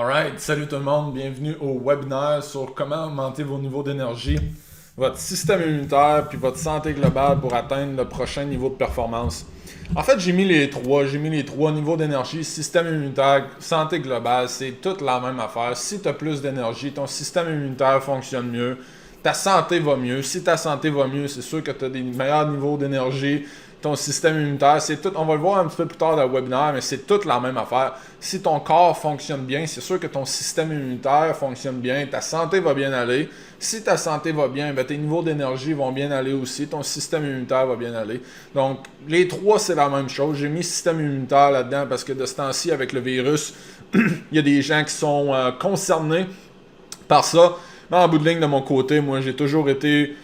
Alright, salut tout le monde, bienvenue au webinaire sur comment augmenter vos niveaux d'énergie, votre système immunitaire puis votre santé globale pour atteindre le prochain niveau de performance. En fait, j'ai mis les trois niveaux d'énergie, système immunitaire, santé globale, c'est toute la même affaire. Si tu as plus d'énergie, ton système immunitaire fonctionne mieux, ta santé va mieux. Si ta santé va mieux, c'est sûr que tu as des meilleurs niveaux d'énergie. Ton système immunitaire, c'est tout. On va le voir un petit peu plus tard dans le webinaire, mais c'est toute la même affaire. Si ton corps fonctionne bien, c'est sûr que ton système immunitaire fonctionne bien, ta santé va bien aller. Si ta santé va bien, ben, tes niveaux d'énergie vont bien aller aussi, ton système immunitaire va bien aller. Donc, les trois, c'est la même chose. J'ai mis système immunitaire là-dedans parce que de ce temps-ci, avec le virus, il y a des gens qui sont concernés par ça. Mais en bout de ligne, de mon côté, moi, j'ai toujours été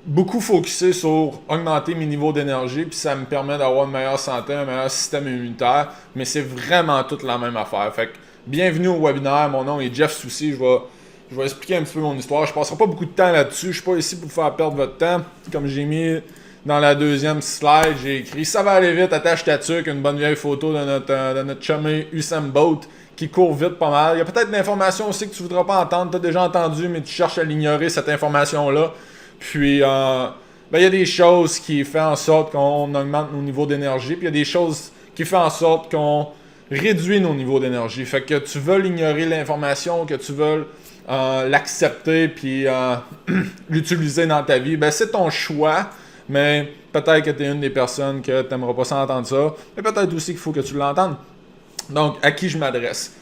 beaucoup focusé sur augmenter mes niveaux d'énergie, puis ça me permet d'avoir une meilleure santé, un meilleur système immunitaire, mais c'est vraiment toute la même affaire. Fait que, bienvenue au webinaire, mon nom est Jeff Soucy, je vais expliquer un petit peu mon histoire. Je passerai pas beaucoup de temps là-dessus, je suis pas ici pour vous faire perdre votre temps. Comme j'ai mis dans la deuxième slide, j'ai écrit « Ça va aller vite, attache ta tuque », une bonne vieille photo de notre chumé Usain Bolt qui court vite pas mal. Il y a peut-être une information aussi que tu voudras pas entendre, tu as déjà entendu, mais tu cherches à l'ignorer, cette information-là. Puis, il y a des choses qui font en sorte qu'on augmente nos niveaux d'énergie, puis il y a des choses qui font en sorte qu'on réduit nos niveaux d'énergie. Fait que tu veux ignorer l'information, que tu veux l'accepter, puis l'utiliser dans ta vie, ben c'est ton choix, mais peut-être que tu es une des personnes que tu n'aimeras pas s'entendre ça, mais peut-être aussi qu'il faut que tu l'entendes. Donc, à qui je m'adresse?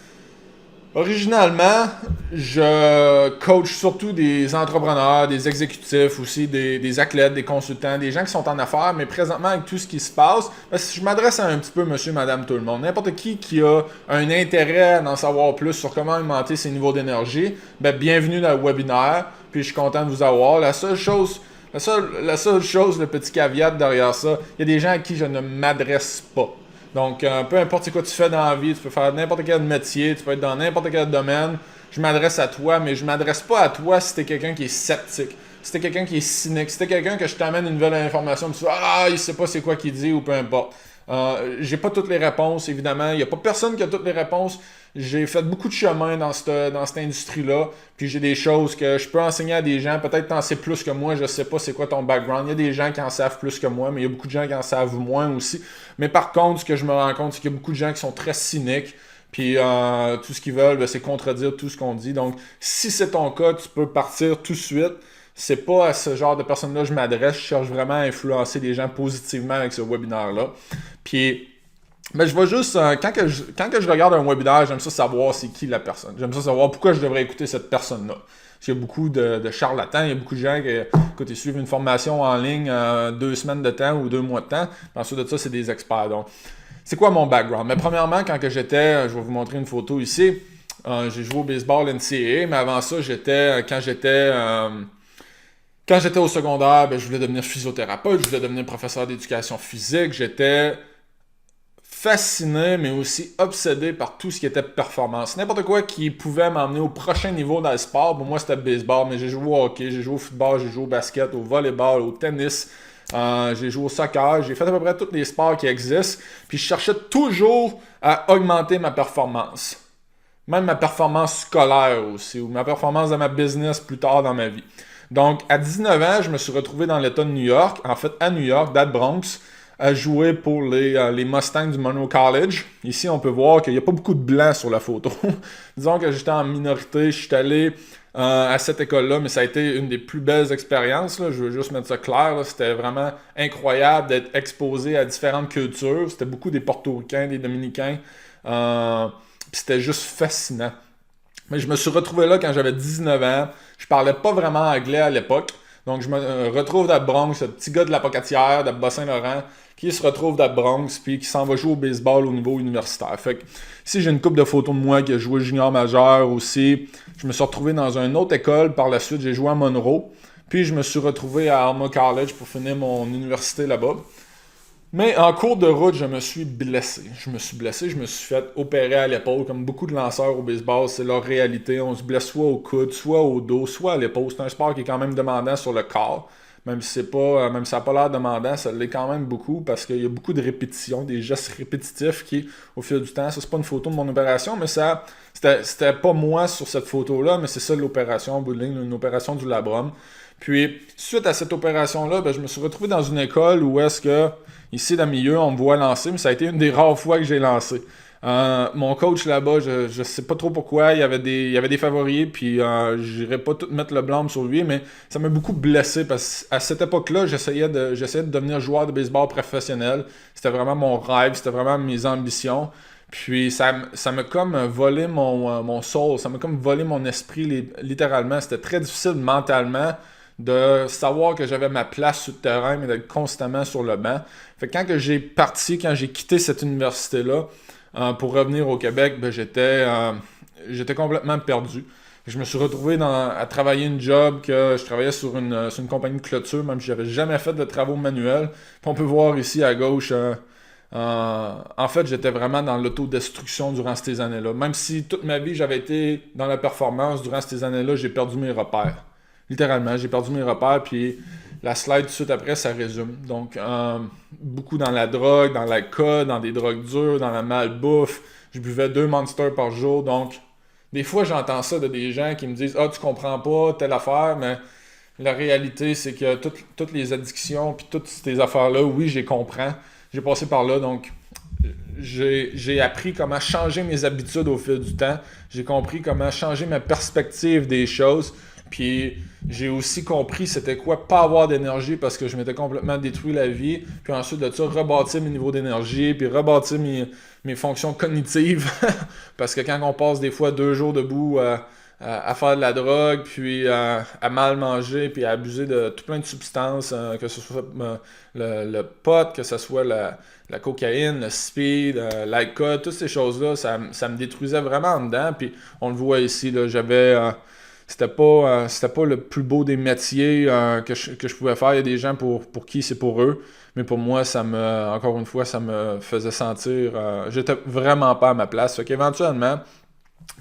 Originalement, je coach surtout des entrepreneurs, des exécutifs aussi, des athlètes, des consultants, des gens qui sont en affaires, mais présentement avec tout ce qui se passe, je m'adresse à un petit peu monsieur, madame, tout le monde. N'importe qui a un intérêt à en savoir plus sur comment augmenter ses niveaux d'énergie, bienvenue dans le webinaire, puis je suis content de vous avoir. La seule chose, le petit caveat derrière ça, il y a des gens à qui je ne m'adresse pas. Donc, peu importe ce que tu fais dans la vie, tu peux faire n'importe quel métier, tu peux être dans n'importe quel domaine. Je m'adresse à toi, mais je m'adresse pas à toi si t'es quelqu'un qui est sceptique, si t'es quelqu'un qui est cynique, si t'es quelqu'un que je t'amène une nouvelle information, tu dis « il sait pas c'est quoi qu'il dit » ou peu importe. J'ai pas toutes les réponses, évidemment. Il n'y a pas personne qui a toutes les réponses. J'ai fait beaucoup de chemin dans cette industrie-là. Puis j'ai des choses que je peux enseigner à des gens. Peut-être que tu en sais plus que moi. Je sais pas c'est quoi ton background. Il y a des gens qui en savent plus que moi, mais il y a beaucoup de gens qui en savent moins aussi. Mais par contre, ce que je me rends compte, c'est qu'il y a beaucoup de gens qui sont très cyniques. Puis tout ce qu'ils veulent, c'est contredire tout ce qu'on dit. Donc, si c'est ton cas, tu peux partir tout de suite. C'est pas à ce genre de personnes-là que je m'adresse. Je cherche vraiment à influencer les gens positivement avec ce webinaire-là. Puis, je vais juste, quand que je regarde un webinaire, j'aime ça savoir c'est qui la personne. J'aime ça savoir pourquoi je devrais écouter cette personne-là. Parce qu'il y a beaucoup de charlatans, il y a beaucoup de gens qui, écoute, ils suivent une formation en ligne 2 semaines de temps ou 2 mois de temps. Puis ensuite de ça, c'est des experts. Donc, c'est quoi mon background? Mais premièrement, quand que j'étais, je vais vous montrer une photo ici, j'ai joué au baseball NCAA, mais avant ça, quand j'étais au secondaire, je voulais devenir physiothérapeute, je voulais devenir professeur d'éducation physique. J'étais fasciné, mais aussi obsédé par tout ce qui était performance. N'importe quoi qui pouvait m'emmener au prochain niveau dans le sport. Pour moi, c'était le baseball, mais j'ai joué au hockey, j'ai joué au football, j'ai joué au basket, au volleyball, au tennis. J'ai joué au soccer, j'ai fait à peu près tous les sports qui existent. Puis je cherchais toujours à augmenter ma performance. Même ma performance scolaire aussi, ou ma performance dans ma business plus tard dans ma vie. Donc, à 19 ans, je me suis retrouvé dans l'État de New York, en fait à New York, dans le Bronx, à jouer pour les Mustangs du Monroe College. Ici, on peut voir qu'il n'y a pas beaucoup de blancs sur la photo. Disons que j'étais en minorité, je suis allé à cette école-là, mais ça a été une des plus belles expériences. Là. Je veux juste mettre ça clair. Là. C'était vraiment incroyable d'être exposé à différentes cultures. C'était beaucoup des Portoricains, des Dominicains. C'était juste fascinant. Mais je me suis retrouvé là quand j'avais 19 ans. Je parlais pas vraiment anglais à l'époque. Donc, je me retrouve dans le Bronx, ce petit gars de la Pocatière, de Bas-Saint-Laurent, qui se retrouve dans le Bronx, puis qui s'en va jouer au baseball au niveau universitaire. Fait que, ici, j'ai une couple de photos de moi qui a joué junior majeur aussi. Je me suis retrouvé dans une autre école. Par la suite, j'ai joué à Monroe. Puis, je me suis retrouvé à Alma College pour finir mon université là-bas. Mais en cours de route, je me suis blessé. Je me suis fait opérer à l'épaule. Comme beaucoup de lanceurs au baseball, c'est leur réalité. On se blesse soit au coude, soit au dos, soit à l'épaule. C'est un sport qui est quand même demandant sur le corps. même si ça n'a pas l'air demandant, ça l'est quand même beaucoup parce qu'il y a beaucoup de répétitions, des gestes répétitifs qui, au fil du temps, ça c'est pas une photo de mon opération, mais c'était pas moi sur cette photo-là, mais c'est ça l'opération, en bout de ligne, une opération du labrum. Puis, suite à cette opération-là, je me suis retrouvé dans une école où est-ce que, ici dans le milieu, on me voit lancer, mais ça a été une des rares fois que j'ai lancé. Mon coach là-bas, je sais pas trop pourquoi, il y avait des favoris, puis j'irais pas tout mettre le blâme sur lui, mais ça m'a beaucoup blessé parce qu'à cette époque-là, j'essayais de devenir joueur de baseball professionnel. C'était vraiment mon rêve, c'était vraiment mes ambitions. Puis ça m'a comme volé mon soul, ça m'a comme volé mon esprit littéralement. C'était très difficile mentalement de savoir que j'avais ma place sur le terrain, mais d'être constamment sur le banc. Fait que quand j'ai quitté cette université-là, pour revenir au Québec, j'étais complètement perdu. Je me suis retrouvé à travailler une job que je travaillais sur une compagnie de clôture, même si j'avais jamais fait de travaux manuels. Puis on peut voir ici à gauche, en fait, j'étais vraiment dans l'autodestruction durant ces années-là. Même si toute ma vie, j'avais été dans la performance, durant ces années-là, j'ai perdu mes repères. Littéralement, j'ai perdu mes repères, puis la slide tout de suite après, ça résume. Donc, beaucoup dans la drogue, dans l'alcool, dans des drogues dures, dans la malbouffe. Je buvais 2 Monsters par jour. Donc, des fois, j'entends ça de des gens qui me disent « Ah, tu comprends pas telle affaire », mais la réalité, c'est que toutes les addictions puis toutes ces affaires-là, oui, je les comprends. J'ai passé par là, donc j'ai appris comment changer mes habitudes au fil du temps. J'ai compris comment changer ma perspective des choses. Puis j'ai aussi compris c'était quoi pas avoir d'énergie parce que je m'étais complètement détruit la vie. Puis ensuite de ça, rebâtir mes niveaux d'énergie, puis rebâtir mes fonctions cognitives. Parce que quand on passe des fois 2 jours debout à faire de la drogue, puis à mal manger, puis à abuser de tout plein de substances, que ce soit le pot, que ce soit la cocaïne, le speed, l'alcool, toutes ces choses-là, ça me détruisait vraiment en dedans. Puis on le voit ici, là, c'était pas le plus beau des métiers que je pouvais faire. Il y a des gens pour qui c'est pour eux. Mais pour moi, encore une fois, ça me faisait sentir... j'étais vraiment pas à ma place. Fait qu'éventuellement,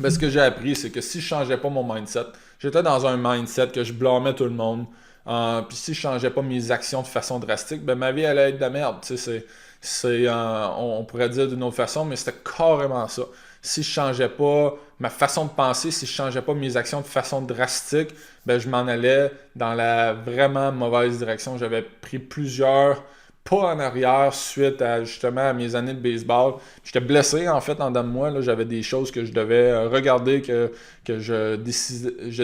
ce que j'ai appris, c'est que si je changeais pas mon mindset, j'étais dans un mindset que je blâmais tout le monde. Puis si je changeais pas mes actions de façon drastique, ma vie allait être de la merde. On pourrait dire d'une autre façon, mais c'était carrément ça. Si je changeais pas ma façon de penser, si je changeais pas mes actions de façon drastique, je m'en allais dans la vraiment mauvaise direction. J'avais pris plusieurs pas en arrière suite justement à mes années de baseball. J'étais blessé en fait en dedans de moi. Là, j'avais des choses que je devais regarder, que je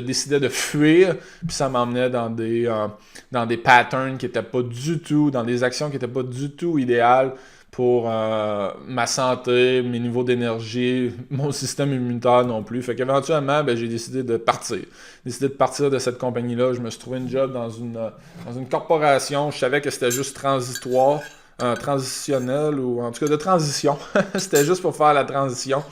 décidais de fuir. Puis ça m'emmenait dans des patterns qui n'étaient pas du tout, dans des actions qui n'étaient pas du tout idéales pour ma santé, mes niveaux d'énergie, mon système immunitaire non plus. Fait qu'éventuellement, j'ai décidé de partir. De cette compagnie-là. Je me suis trouvé une job dans une corporation. Je savais que c'était juste transitoire, transitionnel, ou en tout cas de transition. C'était juste pour faire la transition.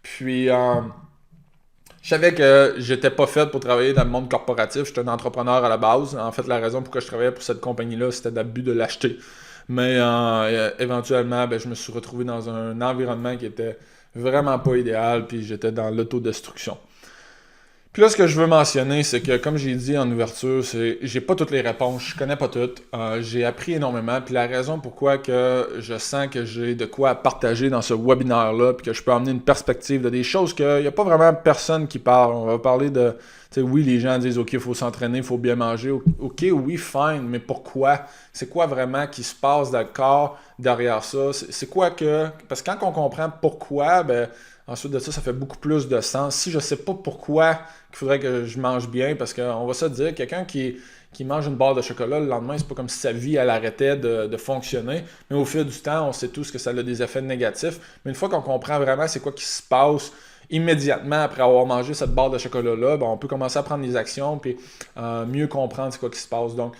Puis, je savais que j'étais pas fait pour travailler dans le monde corporatif. J'étais un entrepreneur à la base. En fait, la raison pourquoi je travaillais pour cette compagnie-là, c'était d'abus de l'acheter. Mais éventuellement, je me suis retrouvé dans un environnement qui était vraiment pas idéal, puis j'étais dans l'autodestruction. Puis là, ce que je veux mentionner, c'est que, comme j'ai dit en ouverture, j'ai pas toutes les réponses, je connais pas toutes. J'ai appris énormément, puis la raison pourquoi que je sens que j'ai de quoi partager dans ce webinaire-là, puis que je peux amener une perspective de des choses qu'il n'y a pas vraiment personne qui parle. On va parler de, oui, les gens disent, OK, il faut s'entraîner, il faut bien manger. OK, oui, fine, mais pourquoi? C'est quoi vraiment qui se passe dans le corps derrière ça? C'est quoi que... Parce que quand on comprend pourquoi, ensuite de ça, ça fait beaucoup plus de sens. Si je sais pas pourquoi il faudrait que je mange bien, parce qu'on va se dire, quelqu'un qui mange une barre de chocolat le lendemain, c'est pas comme si sa vie elle arrêtait de fonctionner. Mais au fil du temps, on sait tous que ça a des effets négatifs. Mais une fois qu'on comprend vraiment c'est quoi qui se passe immédiatement après avoir mangé cette barre de chocolat-là, on peut commencer à prendre des actions puis mieux comprendre c'est quoi qui se passe. Donc,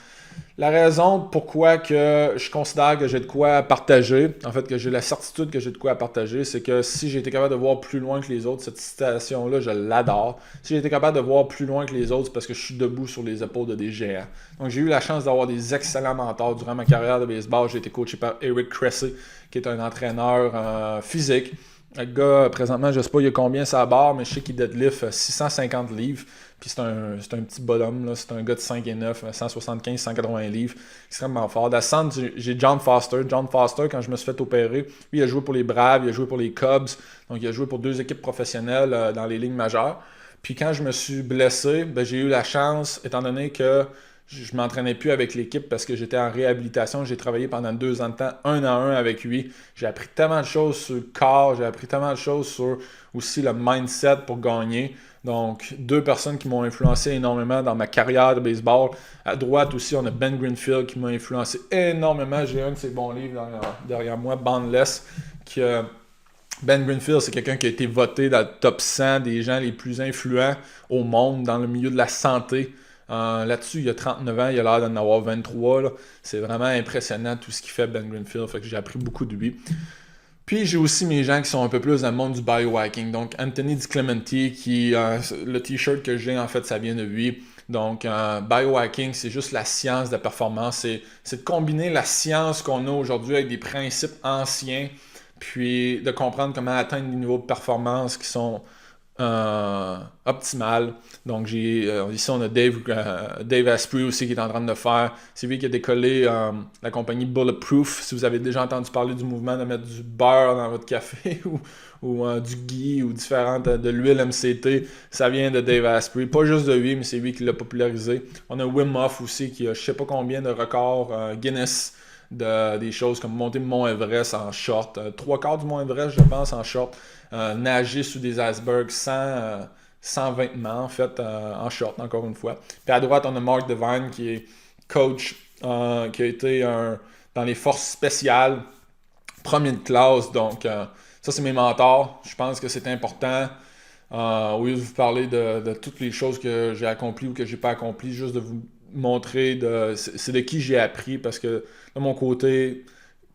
la raison pourquoi que je considère que j'ai de quoi partager, en fait que j'ai la certitude que j'ai de quoi partager, c'est que si j'ai été capable de voir plus loin que les autres, cette citation-là, je l'adore. Si j'ai été capable de voir plus loin que les autres, c'est parce que je suis debout sur les épaules de des géants. Donc j'ai eu la chance d'avoir des excellents mentors durant ma carrière de baseball. J'ai été coaché par Eric Cressey, qui est un entraîneur physique. Le gars, présentement, je sais pas il y a combien ça barre, mais je sais qu'il deadlift 650 livres. Puis c'est un petit bonhomme, là. C'est un gars de 5 et 9, 175, 180 livres. Extrêmement fort. D'Ascend, j'ai John Foster. John Foster, quand je me suis fait opérer, lui, il a joué pour les Braves, il a joué pour les Cubs. Donc, il a joué pour 2 équipes professionnelles dans les ligues majeures. Puis quand je me suis blessé, ben, j'ai eu la chance, étant donné que je ne m'entraînais plus avec l'équipe parce que j'étais en réhabilitation. J'ai travaillé pendant 2 ans de temps, 1 à 1 avec lui. J'ai appris tellement de choses sur le corps, j'ai appris tellement de choses sur aussi le mindset pour gagner. Donc, 2 personnes qui m'ont influencé énormément dans ma carrière de baseball. À droite aussi, on a Ben Greenfield qui m'a influencé énormément. J'ai un de ses bons livres derrière moi, Boundless, qui Ben Greenfield, c'est quelqu'un qui a été voté dans le top 100 des gens les plus influents au monde dans le milieu de la santé. Là-dessus, il a 39 ans, il a l'air d'en avoir 23. Là. C'est vraiment impressionnant tout ce qu'il fait, Ben Greenfield. Fait que j'ai appris beaucoup de lui. Puis j'ai aussi mes gens qui sont un peu plus dans le monde du biohacking. Donc Anthony DiClementi, le t-shirt que j'ai, en fait, ça vient de lui. Donc biohacking, c'est juste la science de la performance. C'est de combiner la science qu'on a aujourd'hui avec des principes anciens, puis de comprendre comment atteindre des niveaux de performance qui sont optimales. Donc ici on a Dave Asprey aussi qui est en train de le faire. C'est lui qui a décollé la compagnie Bulletproof. Si vous avez déjà entendu parler du mouvement de mettre du beurre dans votre café ou du ghee ou différentes de l'huile MCT, ça vient de Dave Asprey. Pas juste de lui, mais c'est lui qui l'a popularisé. On a Wim Hof aussi qui a je sais pas combien de records Guinness des choses comme monter le Mont Everest en short, 3/4 du Mont Everest je pense en short, nager sous des icebergs sans vêtements en fait, en short encore une fois. Puis à droite on a Mark Devine qui est coach, qui a été dans les forces spéciales, premier de classe, donc ça c'est mes mentors, je pense que c'est important. Au lieu de vous parler de toutes les choses que j'ai accomplies ou que j'ai pas accomplies, juste de vous montrer c'est de qui j'ai appris, parce que de mon côté,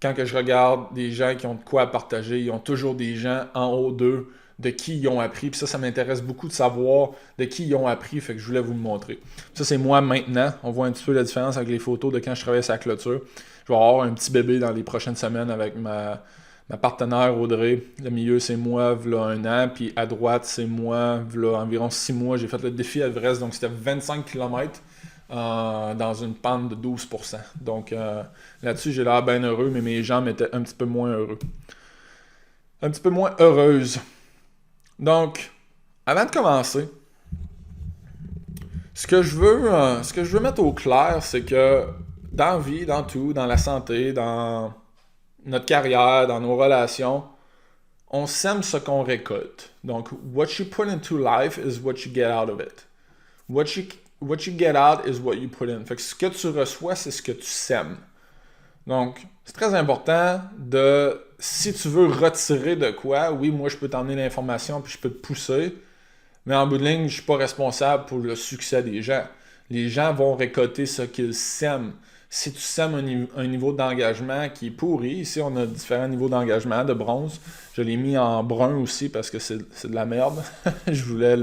quand que je regarde des gens qui ont de quoi à partager, ils ont toujours des gens en haut d'eux de qui ils ont appris. Puis ça m'intéresse beaucoup de savoir de qui ils ont appris, fait que je voulais vous le montrer. Ça, c'est moi maintenant. On voit un petit peu la différence avec les photos de quand je travaillais sur la clôture. Je vais avoir un petit bébé dans les prochaines semaines avec ma partenaire Audrey. Le milieu, c'est moi, v'là 1 an. Puis à droite, c'est moi, v'là environ 6 mois. J'ai fait le défi Everest, donc c'était 25 km dans une pente de 12%. Donc là-dessus, j'ai l'air bien heureux, mais mes jambes étaient un petit peu moins heureux. Un petit peu moins heureuses. Donc, avant de commencer, ce que je veux mettre au clair, c'est que dans la vie, dans tout, dans la santé, dans notre carrière, dans nos relations, on sème ce qu'on récolte. Donc, what you put into life is what you get out of it. What you get out is what you put in. Fait que ce que tu reçois, c'est ce que tu sèmes. Donc, c'est très important si tu veux retirer de quoi, oui, moi je peux t'emmener l'information puis je peux te pousser, mais en bout de ligne, je ne suis pas responsable pour le succès des gens. Les gens vont récolter ce qu'ils sèment. Si tu sèmes un niveau d'engagement qui est pourri, ici on a différents niveaux d'engagement, de bronze. Je l'ai mis en brun aussi parce que c'est de la merde. je voulais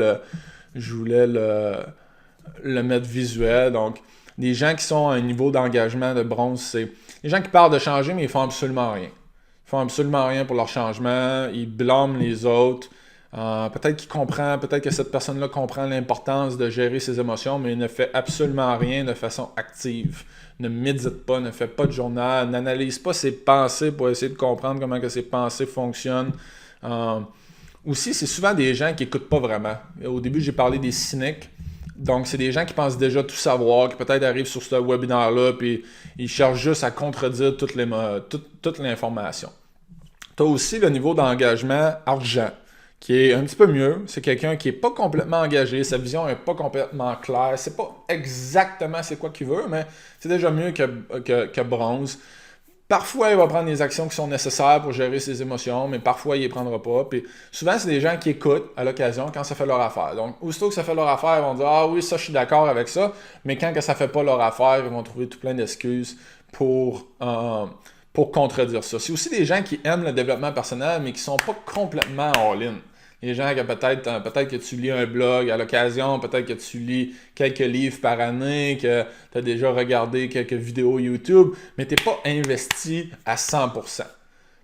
le mettre visuel. Donc, les gens qui sont à un niveau d'engagement de bronze, c'est les gens qui parlent de changer, mais ils font absolument rien. Ils font absolument rien pour leur changement. Ils blâment les autres. Peut-être que cette personne-là comprend l'importance de gérer ses émotions, mais il ne fait absolument rien de façon active. Ne médite pas, ne fait pas de journal, n'analyse pas ses pensées pour essayer de comprendre comment que ses pensées fonctionnent. Aussi, c'est souvent des gens qui n'écoutent pas vraiment. Au début, j'ai parlé des cyniques. Donc, c'est des gens qui pensent déjà tout savoir, qui peut-être arrivent sur ce webinaire-là, puis ils cherchent juste à contredire toute l'information. Tu as aussi le niveau d'engagement argent, qui est un petit peu mieux. C'est quelqu'un qui n'est pas complètement engagé, sa vision n'est pas complètement claire. C'est pas exactement c'est quoi qu'il veut, mais c'est déjà mieux que bronze. Parfois, il va prendre les actions qui sont nécessaires pour gérer ses émotions, mais parfois, il ne les prendra pas. Puis souvent, c'est des gens qui écoutent à l'occasion quand ça fait leur affaire. Donc, aussitôt que ça fait leur affaire, ils vont dire « Ah oui, ça, je suis d'accord avec ça. » Mais quand que ça ne fait pas leur affaire, ils vont trouver tout plein d'excuses pour contredire ça. C'est aussi des gens qui aiment le développement personnel, mais qui ne sont pas complètement all-in. Les gens que peut-être que tu lis un blog à l'occasion, peut-être que tu lis quelques livres par année, que tu as déjà regardé quelques vidéos YouTube, mais tu n'es pas investi à 100%.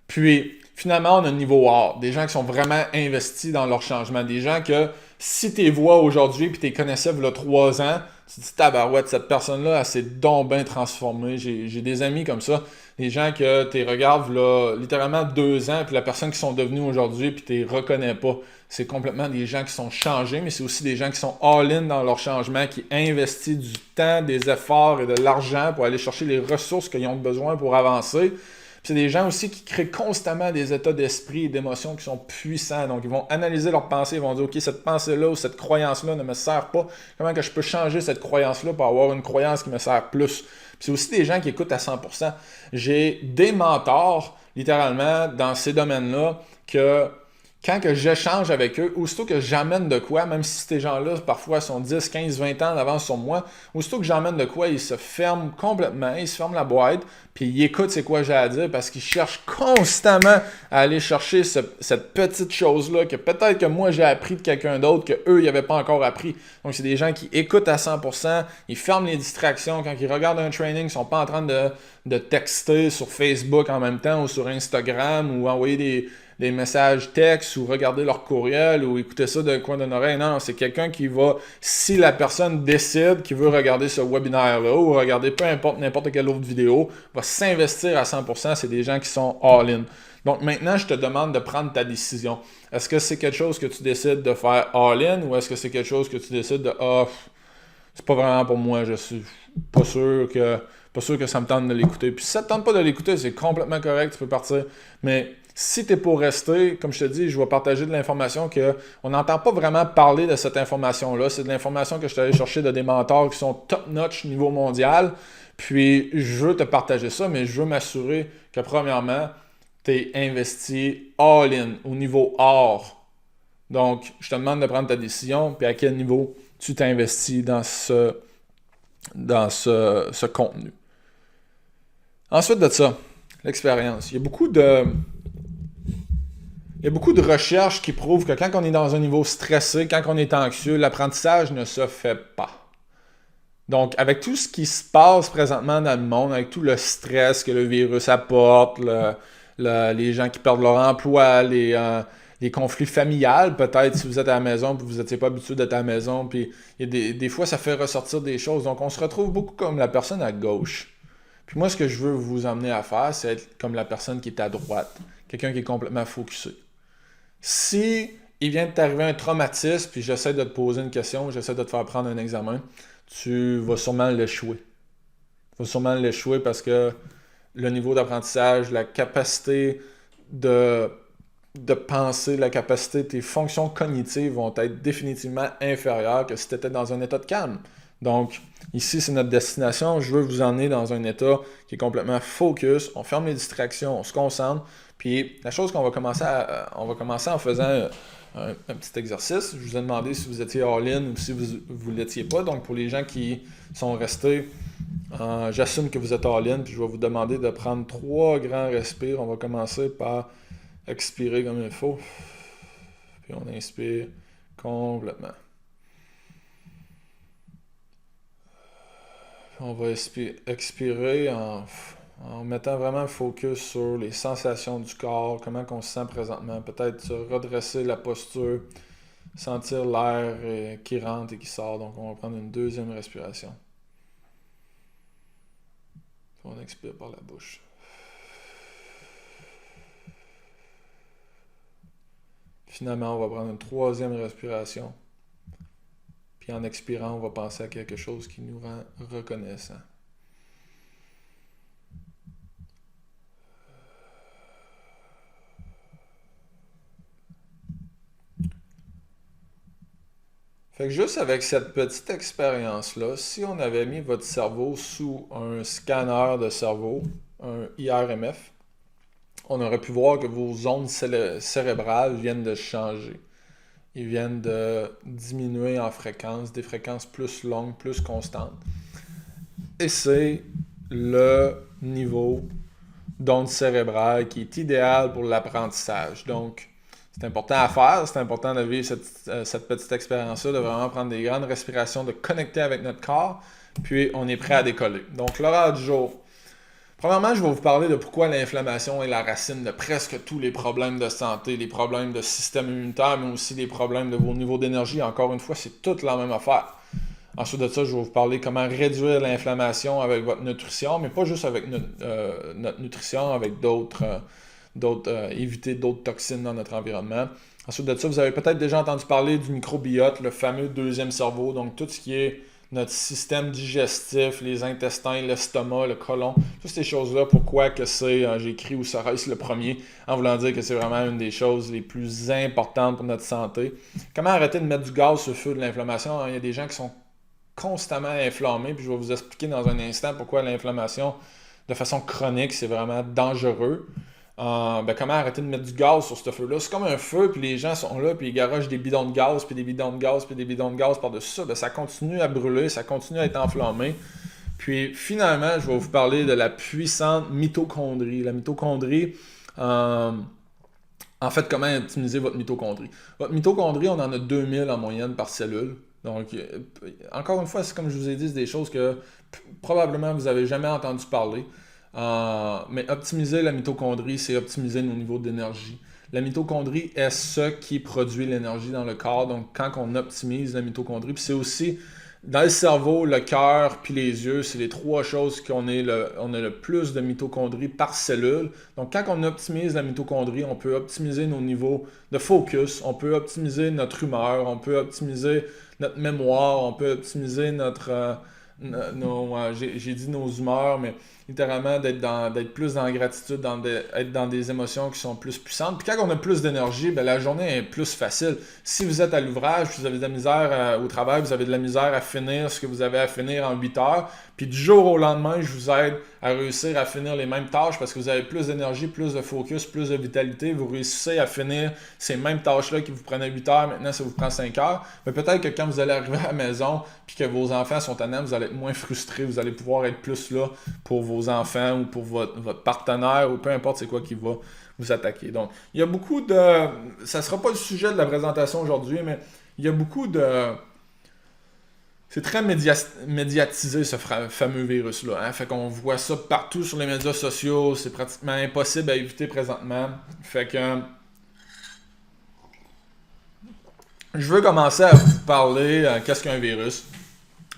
Puis, finalement, on a un niveau hors. Des gens qui sont vraiment investis dans leur changement. Des gens que, si tu les vois aujourd'hui puis tu les connaissais il y a 3 ans, tu te dis, tabarouette, cette personne-là, elle s'est donc bien transformée. J'ai des amis comme ça. Des gens que tu regardes là, littéralement 2 ans, puis la personne qui sont devenus aujourd'hui, puis tu les reconnais pas. C'est complètement des gens qui sont changés, mais c'est aussi des gens qui sont all-in dans leur changement, qui investissent du temps, des efforts et de l'argent pour aller chercher les ressources qu'ils ont besoin pour avancer. Puis c'est des gens aussi qui créent constamment des états d'esprit et d'émotions qui sont puissants. Donc, ils vont analyser leurs pensées, ils vont dire, OK, cette pensée-là ou cette croyance-là ne me sert pas. Comment que je peux changer cette croyance-là pour avoir une croyance qui me sert plus? Puis c'est aussi des gens qui écoutent à 100%. J'ai des mentors, littéralement, dans ces domaines-là, que quand que j'échange avec eux, aussitôt que j'amène de quoi, même si ces gens-là, parfois, sont 10, 15, 20 ans d'avance sur moi, aussitôt que j'emmène de quoi, ils se ferment complètement, ils se ferment la boîte, puis ils écoutent c'est quoi j'ai à dire, parce qu'ils cherchent constamment à aller chercher cette petite chose-là, que peut-être que moi, j'ai appris de quelqu'un d'autre, qu'eux, ils n'avaient pas encore appris. Donc, c'est des gens qui écoutent à 100%, ils ferment les distractions. Quand ils regardent un training, ils ne sont pas en train de texter sur Facebook en même temps, ou sur Instagram, ou envoyer des messages textes ou regarder leur courriel ou écouter ça d'un coin d'une oreille. Non, c'est quelqu'un qui va, si la personne décide qu'il veut regarder ce webinaire-là ou regarder peu importe n'importe quelle autre vidéo, va s'investir à 100%, c'est des gens qui sont all-in. Donc maintenant, je te demande de prendre ta décision. Est-ce que c'est quelque chose que tu décides de faire all-in ou est-ce que c'est quelque chose que tu décides de c'est pas vraiment pour moi, je suis pas sûr que ça me tente de l'écouter. Puis si ça te tente pas de l'écouter, c'est complètement correct, tu peux partir. Mais si tu es pour rester, comme je te dis, je vais partager de l'information qu'on n'entend pas vraiment parler de cette information-là. C'est de l'information que je suis allé chercher de des mentors qui sont top-notch niveau mondial. Puis je veux te partager ça, mais je veux m'assurer que premièrement, tu es investi all-in, au niveau or. Donc, je te demande de prendre ta décision, puis à quel niveau tu t'investis dans ce contenu. Ensuite de ça, l'expérience. Il y a beaucoup de recherches qui prouvent que quand on est dans un niveau stressé, quand on est anxieux, l'apprentissage ne se fait pas. Donc, avec tout ce qui se passe présentement dans le monde, avec tout le stress que le virus apporte, les gens qui perdent leur emploi, les conflits familiales, peut-être si vous êtes à la maison et vous n'étiez pas habitué d'être à la maison, puis des fois, ça fait ressortir des choses. Donc, on se retrouve beaucoup comme la personne à gauche. Puis moi, ce que je veux vous emmener à faire, c'est être comme la personne qui est à droite. Quelqu'un qui est complètement focusé. Si il vient de t'arriver un traumatisme, puis j'essaie de te poser une question, j'essaie de te faire prendre un examen, tu vas sûrement l'échouer. Tu vas sûrement l'échouer parce que le niveau d'apprentissage, la capacité de penser, la capacité, tes fonctions cognitives vont être définitivement inférieures que si tu étais dans un état de calme. Donc, ici, c'est notre destination. Je veux vous emmener dans un état qui est complètement focus. On ferme les distractions, on se concentre. Puis, la chose qu'on va commencer en faisant un petit exercice. Je vous ai demandé si vous étiez all-in ou si vous ne l'étiez pas. Donc, pour les gens qui sont restés, j'assume que vous êtes all-in. Puis, je vais vous demander de prendre 3 grands respires. On va commencer par expirer comme il faut. Puis, on inspire complètement. On va expirer en mettant vraiment le focus sur les sensations du corps, comment on se sent présentement. Peut-être se redresser la posture, sentir l'air qui rentre et qui sort. Donc, on va prendre une 2e respiration. On expire par la bouche. Finalement, on va prendre une 3e respiration. Puis en expirant, on va penser à quelque chose qui nous rend reconnaissants. Fait que juste avec cette petite expérience-là, si on avait mis votre cerveau sous un scanner de cerveau, un IRMF, on aurait pu voir que vos ondes cérébrales viennent de changer. Ils viennent de diminuer en fréquence, des fréquences plus longues, plus constantes. Et c'est le niveau d'onde cérébrale qui est idéal pour l'apprentissage. Donc, c'est important à faire, c'est important de vivre cette petite expérience-là, de vraiment prendre des grandes respirations, de connecter avec notre corps, puis on est prêt à décoller. Donc, l'horaire du jour. Premièrement, je vais vous parler de pourquoi l'inflammation est la racine de presque tous les problèmes de santé, les problèmes de système immunitaire, mais aussi les problèmes de vos niveaux d'énergie. Encore une fois, c'est toute la même affaire. Ensuite de ça, je vais vous parler comment réduire l'inflammation avec votre nutrition, mais pas juste avec notre nutrition, avec éviter d'autres toxines dans notre environnement. Ensuite de ça, vous avez peut-être déjà entendu parler du microbiote, le fameux deuxième cerveau, donc tout ce qui est notre système digestif, les intestins, l'estomac, le côlon, toutes ces choses-là, pourquoi que j'ai écrit ou serait-ce le premier, en voulant dire que c'est vraiment une des choses les plus importantes pour notre santé. Comment arrêter de mettre du gaz sur le feu de l'inflammation? Il y a des gens qui sont constamment inflammés, puis je vais vous expliquer dans un instant pourquoi l'inflammation de façon chronique, c'est vraiment dangereux. Comment arrêter de mettre du gaz sur ce feu-là? C'est comme un feu, puis les gens sont là, puis ils garochent des bidons de gaz, puis des bidons de gaz, puis des bidons de gaz par-dessus ça. Ça continue à brûler, ça continue à être enflammé. Puis finalement, je vais vous parler de la puissante mitochondrie. La mitochondrie, en fait, comment optimiser votre mitochondrie? Votre mitochondrie, on en a 2000 en moyenne par cellule. Donc, encore une fois, c'est comme je vous ai dit, c'est des choses que probablement vous n'avez jamais entendu parler. Mais optimiser la mitochondrie, c'est optimiser nos niveaux d'énergie. La mitochondrie est ce qui produit l'énergie dans le corps. Donc, quand on optimise la mitochondrie, puis c'est aussi dans le cerveau, le cœur, puis les yeux, c'est les trois choses qu'on a le plus de mitochondrie par cellule. Donc, quand on optimise la mitochondrie, on peut optimiser nos niveaux de focus, on peut optimiser notre humeur, on peut optimiser notre mémoire, on peut optimiser j'ai dit nos humeurs, mais littéralement d'être plus dans la gratitude, être dans des émotions qui sont plus puissantes. Puis quand on a plus d'énergie, la journée est plus facile. Si vous êtes à l'ouvrage, puis vous avez de la misère au travail, vous avez de la misère à finir ce que vous avez à finir en 8 heures, puis du jour au lendemain, je vous aide à réussir à finir les mêmes tâches parce que vous avez plus d'énergie, plus de focus, plus de vitalité. Vous réussissez à finir ces mêmes tâches-là qui vous prenaient 8 heures, maintenant ça vous prend 5 heures. Mais peut-être que quand vous allez arriver à la maison puis que vos enfants sont tannants, vous allez être moins frustré, vous allez pouvoir être plus là pour vos enfants ou pour votre partenaire ou peu importe c'est quoi qui va vous attaquer. Donc, il y a beaucoup de... Ça ne sera pas le sujet de la présentation aujourd'hui, mais il y a beaucoup de... C'est très médiatisé ce fameux virus-là. Hein? Fait qu'on voit ça partout sur les médias sociaux. C'est pratiquement impossible à éviter présentement. Fait que je veux commencer à vous parler qu'est-ce qu'un virus.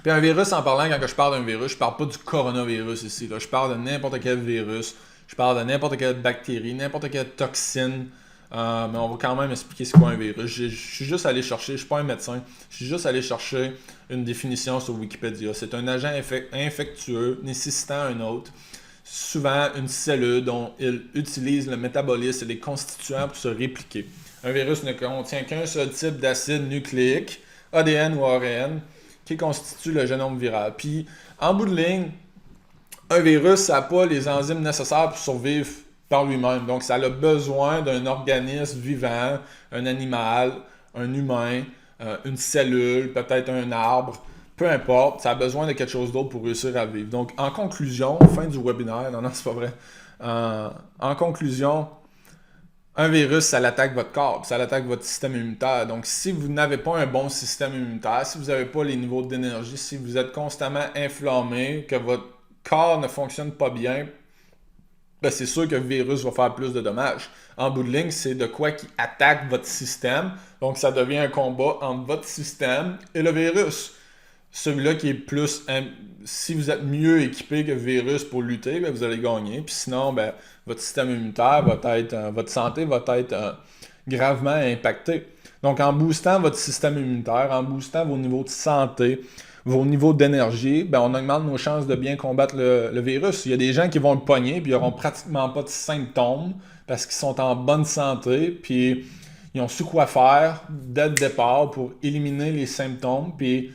Puis un virus, en parlant, quand je parle d'un virus, je parle pas du coronavirus ici. Là. Je parle de n'importe quel virus. Je parle de n'importe quelle bactérie, n'importe quelle toxine. Mais on va quand même expliquer c'est quoi un virus. Je suis juste allé chercher, je suis pas un médecin, je suis juste allé chercher une définition sur Wikipédia. C'est un agent infectieux nécessitant un autre, souvent une cellule dont il utilise le métabolisme et les constituants pour se répliquer. Un virus ne contient qu'un seul type d'acide nucléique, ADN ou ARN, qui constitue le génome viral. Puis, en bout de ligne, un virus, ça n'a pas les enzymes nécessaires pour survivre par lui-même. Donc, ça a besoin d'un organisme vivant, un animal, un humain, une cellule, peut-être un arbre, peu importe, ça a besoin de quelque chose d'autre pour réussir à vivre. Donc, en conclusion, fin du webinaire, non, c'est pas vrai. En conclusion, un virus, ça l'attaque votre corps, ça l'attaque votre système immunitaire. Donc, si vous n'avez pas un bon système immunitaire, si vous n'avez pas les niveaux d'énergie, si vous êtes constamment inflammé, que votre corps ne fonctionne pas bien, c'est sûr que le virus va faire plus de dommages. En bout de ligne, c'est de quoi qui attaque votre système. Donc, ça devient un combat entre votre système et le virus. Celui-là qui est plus... Si vous êtes mieux équipé que le virus pour lutter, vous allez gagner. Puis sinon, votre système immunitaire va être... votre santé va être gravement impactée. Donc, en boostant votre système immunitaire, en boostant vos niveaux de santé, vos niveaux d'énergie, on augmente nos chances de bien combattre le virus. Il y a des gens qui vont le pogner puis ils n'auront pratiquement pas de symptômes parce qu'ils sont en bonne santé puis ils ont su quoi faire dès le départ pour éliminer les symptômes. Puis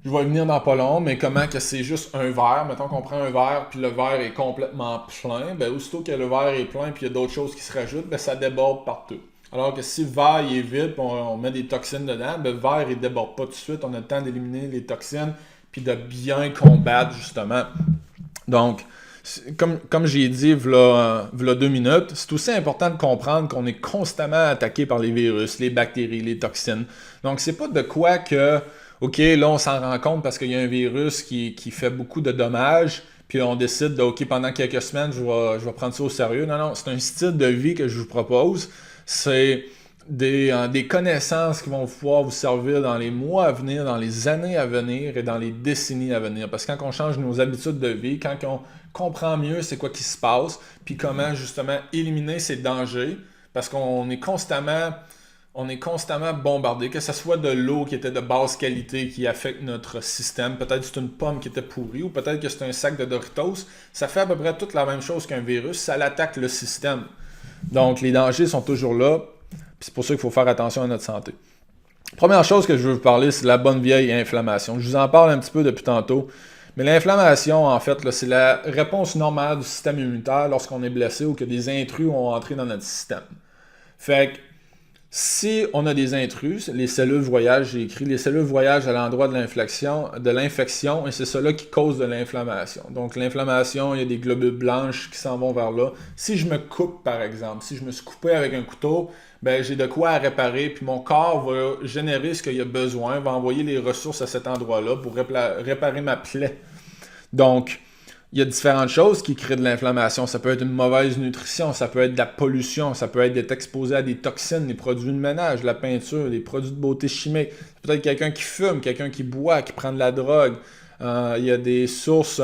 je vais y venir dans pas long, mais comment que c'est juste un verre. Mettons qu'on prend un verre puis le verre est complètement plein. Aussitôt que le verre est plein puis il y a d'autres choses qui se rajoutent, ça déborde partout. Alors que si le verre est vide, on met des toxines dedans, le verre ne déborde pas tout de suite. On a le temps d'éliminer les toxines puis de bien combattre justement. Donc, comme j'ai dit v'là 2 minutes, c'est aussi important de comprendre qu'on est constamment attaqué par les virus, les bactéries, les toxines. Donc, c'est pas de quoi que, OK, là, on s'en rend compte parce qu'il y a un virus qui fait beaucoup de dommages, puis on décide de, OK, pendant quelques semaines, je vais prendre ça au sérieux. Non, non, c'est un style de vie que je vous propose. C'est des connaissances qui vont pouvoir vous servir dans les mois à venir, dans les années à venir et dans les décennies à venir. Parce que quand on change nos habitudes de vie, quand on comprend mieux c'est quoi qui se passe, puis comment justement éliminer ces dangers, parce qu'on est constamment bombardé, que ce soit de l'eau qui était de basse qualité qui affecte notre système, peut-être que c'est une pomme qui était pourrie ou peut-être que c'est un sac de Doritos, ça fait à peu près toute la même chose qu'un virus, ça l'attaque le système. Donc les dangers sont toujours là, puis c'est pour ça qu'il faut faire attention à notre santé. Première chose que je veux vous parler, c'est la bonne vieille inflammation. Je vous en parle un petit peu depuis tantôt, mais l'inflammation, en fait, là, c'est la réponse normale du système immunitaire lorsqu'on est blessé ou que des intrus ont entré dans notre système. Fait que si on a des intrus, les cellules voyagent, j'ai écrit, les cellules voyagent à l'endroit de l'infection et c'est cela qui cause de l'inflammation. Donc l'inflammation, il y a des globules blanches qui s'en vont vers là. Si je me coupe, par exemple, si je me suis coupé avec un couteau, ben j'ai de quoi à réparer, puis mon corps va générer ce qu'il a besoin, va envoyer les ressources à cet endroit-là pour réparer ma plaie. Donc, il y a différentes choses qui créent de l'inflammation. Ça peut être une mauvaise nutrition, ça peut être de la pollution, ça peut être d'être exposé à des toxines, des produits de ménage, la peinture, des produits de beauté chimique. Peut-être quelqu'un qui fume, quelqu'un qui boit, qui prend de la drogue. Il y a des sources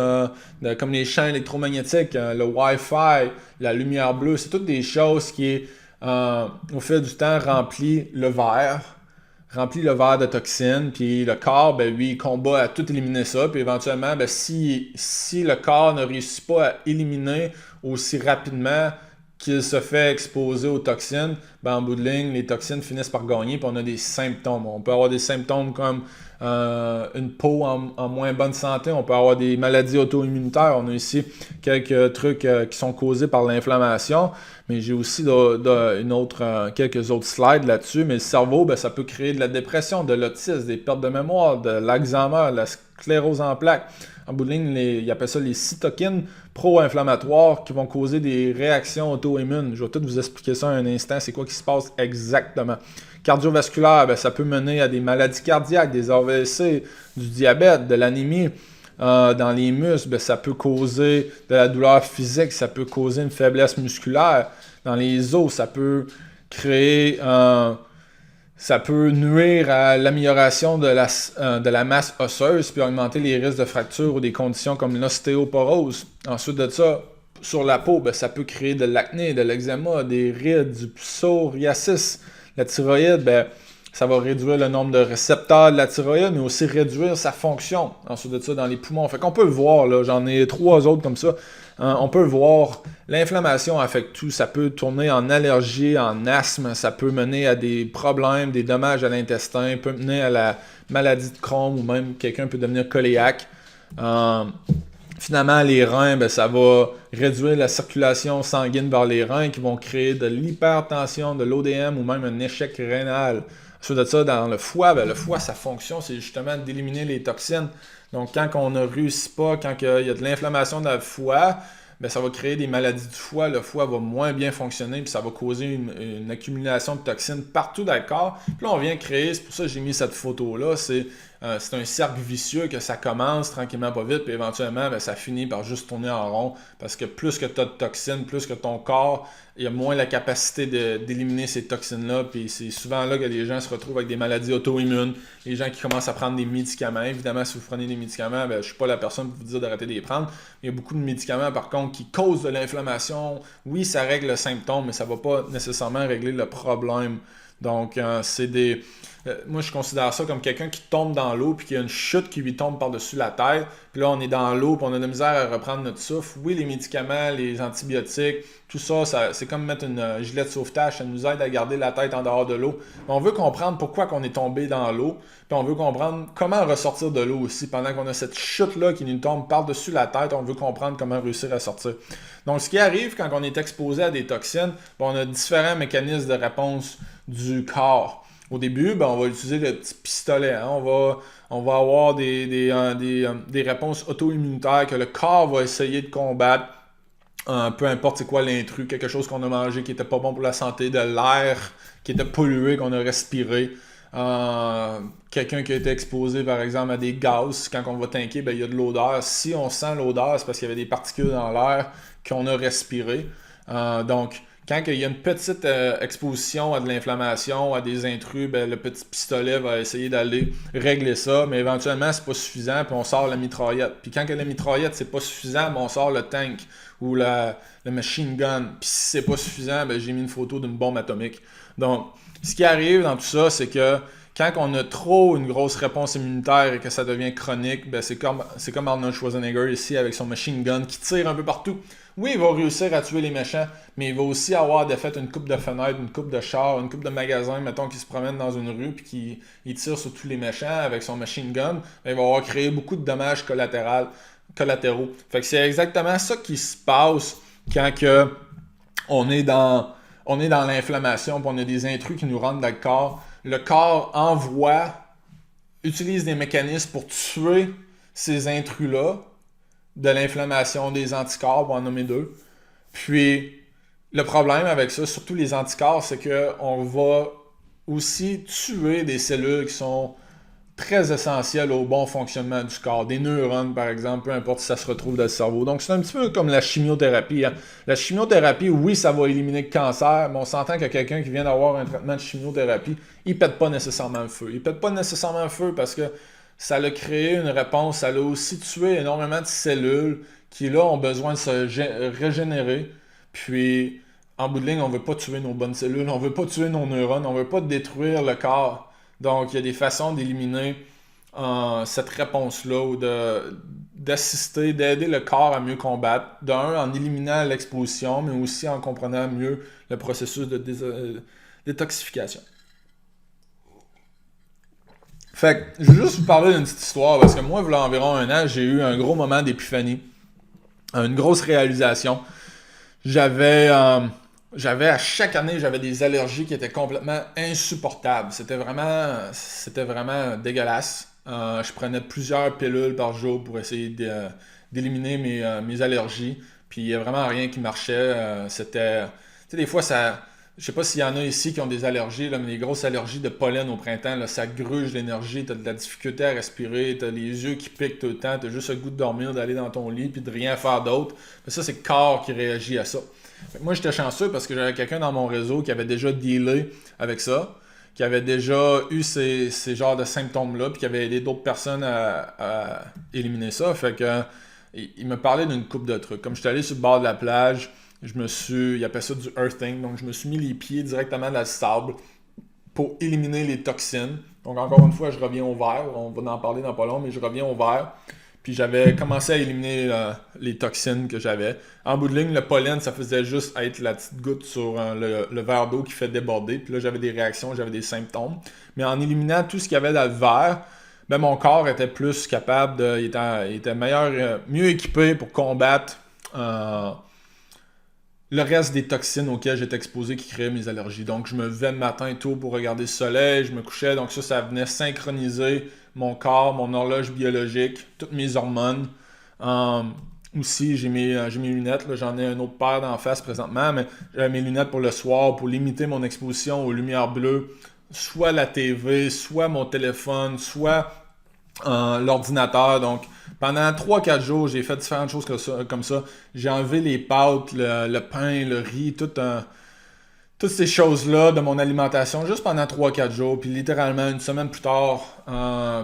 comme les champs électromagnétiques, le Wi-Fi, la lumière bleue. C'est toutes des choses qui, au fil du temps, remplissent le verre de toxines, puis le corps, ben lui, il combat à tout éliminer ça, puis éventuellement, ben, si le corps ne réussit pas à éliminer aussi rapidement qu'il se fait exposer aux toxines, ben, en bout de ligne, les toxines finissent par gagner, puis on a des symptômes. On peut avoir des symptômes comme une peau en moins bonne santé, on peut avoir des maladies auto-immunitaires. On a ici quelques trucs qui sont causés par l'inflammation, mais j'ai aussi quelques autres slides là-dessus. Mais le cerveau, ben, ça peut créer de la dépression, de l'autisme, des pertes de mémoire, de l'Alzheimer, de la sclérose en plaques. En bout de ligne, ils appellent ça les cytokines pro-inflammatoires qui vont causer des réactions auto-immunes. Je vais tout vous expliquer ça un instant, c'est quoi qui se passe exactement. Cardiovasculaire, ben, ça peut mener à des maladies cardiaques, des AVC, du diabète, de l'anémie. Dans les muscles, ben, ça peut causer de la douleur physique, ça peut causer une faiblesse musculaire. Dans les os, ça peut ça peut nuire à l'amélioration de la masse osseuse puis augmenter les risques de fractures ou des conditions comme l'ostéoporose. Ensuite de ça, sur la peau, ben, ça peut créer de l'acné, de l'eczéma, des rides, du psoriasis. La thyroïde, ben, ça va réduire le nombre de récepteurs de la thyroïde, mais aussi réduire sa fonction. Ensuite de ça, dans les poumons. Fait qu'on peut le voir, là, j'en ai 3 autres comme ça. On peut le voir, l'inflammation affecte tout. Ça peut tourner en allergie, en asthme. Ça peut mener à des problèmes, des dommages à l'intestin. Peut mener à la maladie de Crohn ou même quelqu'un peut devenir coléaque. Finalement, les reins, ben, ça va réduire la circulation sanguine vers les reins qui vont créer de l'hypertension, de l'ODM ou même un échec rénal. Ensuite de ça, dans le foie, ben, le foie, sa fonction, c'est justement d'éliminer les toxines. Donc, quand on ne réussit pas, quand il y a de l'inflammation dans le foie, ben, ça va créer des maladies du foie. Le foie va moins bien fonctionner, puis ça va causer une accumulation de toxines partout dans le corps. Puis là, on vient créer, c'est pour ça que j'ai mis cette photo-là, c'est un cercle vicieux que ça commence tranquillement pas vite, puis éventuellement, ben, ça finit par juste tourner en rond, parce que plus que tu as de toxines, plus que ton corps, il y a moins la capacité d'éliminer ces toxines-là, puis c'est souvent là que les gens se retrouvent avec des maladies auto-immunes, les gens qui commencent à prendre des médicaments. Évidemment, si vous prenez des médicaments, ben, je ne suis pas la personne pour vous dire d'arrêter de les prendre. Il y a beaucoup de médicaments, par contre, qui causent de l'inflammation. Oui, ça règle le symptôme, mais ça ne va pas nécessairement régler le problème. Donc, moi, je considère ça comme quelqu'un qui tombe dans l'eau puis qu'il y a une chute qui lui tombe par-dessus la tête. Puis là, on est dans l'eau puis on a de la misère à reprendre notre souffle. Oui, les médicaments, les antibiotiques, tout ça, c'est comme mettre une gilet de sauvetage. Ça nous aide à garder la tête en dehors de l'eau. Mais on veut comprendre pourquoi on est tombé dans l'eau. Puis on veut comprendre comment ressortir de l'eau aussi. Pendant qu'on a cette chute-là qui nous tombe par-dessus la tête, on veut comprendre comment réussir à sortir. Donc, ce qui arrive quand on est exposé à des toxines, on a différents mécanismes de réponse du corps. Au début, ben, on va utiliser le petit pistolet. Hein? On va avoir des réponses auto-immunitaires que le corps va essayer de combattre. Peu importe c'est quoi l'intrus, quelque chose qu'on a mangé qui n'était pas bon pour la santé, de l'air qui était pollué, qu'on a respiré. Quelqu'un qui a été exposé, par exemple, à des gaz, quand on va tanker, ben, il y a de l'odeur. Si on sent l'odeur, c'est parce qu'il y avait des particules dans l'air qu'on a respiré. Donc, quand il y a une petite exposition à de l'inflammation, à des intrus, ben, le petit pistolet va essayer d'aller régler ça, mais éventuellement, c'est pas suffisant, puis on sort la mitraillette. Puis quand la mitraillette, c'est pas suffisant, ben, on sort le tank ou le machine gun. Puis si c'est pas suffisant, ben, j'ai mis une photo d'une bombe atomique. Donc, ce qui arrive dans tout ça, c'est que quand on a trop une grosse réponse immunitaire et que ça devient chronique, ben c'est comme Arnold Schwarzenegger ici avec son machine gun qui tire un peu partout. Oui, il va réussir à tuer les méchants, mais il va aussi avoir défait une coupe de fenêtres, une coupe de chars, une coupe de magasins, mettons, qui se promène dans une rue puis qui tire sur tous les méchants avec son machine gun. Ben, il va avoir créé beaucoup de dommages collatéraux. Fait que c'est exactement ça qui se passe quand on est dans l'inflammation, puis on a des intrus qui nous rentrent dans le corps. Le corps utilise des mécanismes pour tuer ces intrus-là, de l'inflammation, des anticorps, pour en nommer deux. Puis, le problème avec ça, surtout les anticorps, c'est qu'on va aussi tuer des cellules qui sont très essentielles au bon fonctionnement du corps. Des neurones, par exemple, peu importe si ça se retrouve dans le cerveau. Donc, c'est un petit peu comme la chimiothérapie. Hein. La chimiothérapie, oui, ça va éliminer le cancer, mais on s'entend que quelqu'un qui vient d'avoir un traitement de chimiothérapie, il pète pas nécessairement le feu. Il pète pas nécessairement le feu parce que ça a créé une réponse, ça a aussi tué énormément de cellules qui, là, ont besoin de se régénérer. Puis, en bout de ligne, on veut pas tuer nos bonnes cellules, on veut pas tuer nos neurones, on veut pas détruire le corps. Donc, il y a des façons d'éliminer cette réponse-là ou d'assister, d'aider le corps à mieux combattre. D'un, en éliminant l'exposition, mais aussi en comprenant mieux le processus de détoxification. Fait que, je vais juste vous parler d'une petite histoire, parce que moi, il y a environ un an, j'ai eu un gros moment d'épiphanie, une grosse réalisation. J'avais à chaque année, j'avais des allergies qui étaient complètement insupportables. C'était vraiment dégueulasse. Je prenais plusieurs pilules par jour pour essayer d'éliminer mes allergies. Puis il n'y a vraiment rien qui marchait. Tu sais, des fois, je sais pas s'il y en a ici qui ont des allergies, là, mais les grosses allergies de pollen au printemps, là, ça gruge l'énergie, tu as de la difficulté à respirer, tu as les yeux qui piquent tout le temps, tu as juste le goût de dormir, d'aller dans ton lit, puis de rien faire d'autre. Mais ça, c'est le corps qui réagit à ça. Moi, j'étais chanceux parce que j'avais quelqu'un dans mon réseau qui avait déjà dealé avec ça, qui avait déjà eu ces genres de symptômes-là, puis qui avait aidé d'autres personnes à éliminer ça. Fait que il me parlait d'une couple de trucs. Comme j'étais allé sur le bord de la plage, il appelle ça du earthing, donc je me suis mis les pieds directement dans le sable pour éliminer les toxines. Donc encore une fois, je reviens au vert, on va en parler dans pas long, mais je reviens au vert. Puis j'avais commencé à éliminer les toxines que j'avais. En bout de ligne, le pollen, ça faisait juste être la petite goutte sur le verre d'eau qui fait déborder. Puis là, j'avais des réactions, j'avais des symptômes. Mais en éliminant tout ce qu'il y avait dans le verre, ben, mon corps était plus capable il était mieux équipé pour combattre le reste des toxines auxquelles j'étais exposé qui créaient mes allergies. Donc, je me levais le matin tôt pour regarder le soleil, je me couchais. Donc ça venait synchroniser mon corps, mon horloge biologique, toutes mes hormones. Aussi, j'ai mes lunettes. Là, j'en ai une autre paire d'en face présentement, mais j'avais mes lunettes pour le soir, pour limiter mon exposition aux lumières bleues. Soit la TV, soit mon téléphone, soit l'ordinateur. Donc, pendant 3-4 jours, j'ai fait différentes choses comme ça. J'ai enlevé les pâtes, le pain, le riz, toutes ces choses-là de mon alimentation juste pendant 3-4 jours. Puis littéralement, une semaine plus tard,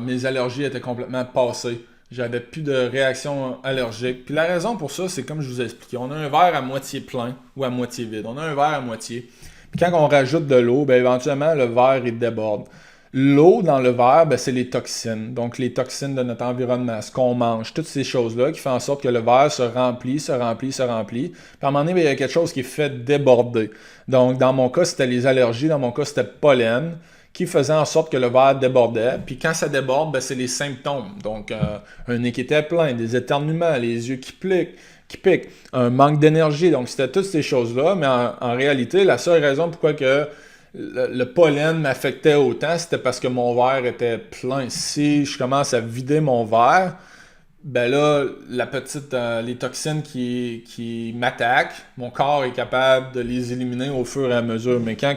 mes allergies étaient complètement passées. J'avais plus de réaction allergique. Puis la raison pour ça, c'est comme je vous ai expliqué. On a un verre à moitié plein ou à moitié vide. On a un verre à moitié. Puis quand on rajoute de l'eau, ben éventuellement, le verre, il déborde. L'eau dans le verre, ben, c'est les toxines. Donc, les toxines de notre environnement, ce qu'on mange, toutes ces choses-là qui font en sorte que le verre se remplit. Puis à un moment donné, ben, il y a quelque chose qui fait déborder. Donc, dans mon cas, c'était les allergies. Dans mon cas, c'était le pollen qui faisait en sorte que le verre débordait. Puis quand ça déborde, ben, c'est les symptômes. Donc, un nez qui était plein, des éternuements, les yeux qui piquent, un manque d'énergie. Donc, c'était toutes ces choses-là. Mais en réalité, la seule raison pourquoi que le pollen m'affectait autant, c'était parce que mon verre était plein. Si je commence à vider mon verre, ben là, les toxines qui m'attaquent, mon corps est capable de les éliminer au fur et à mesure. Mais quand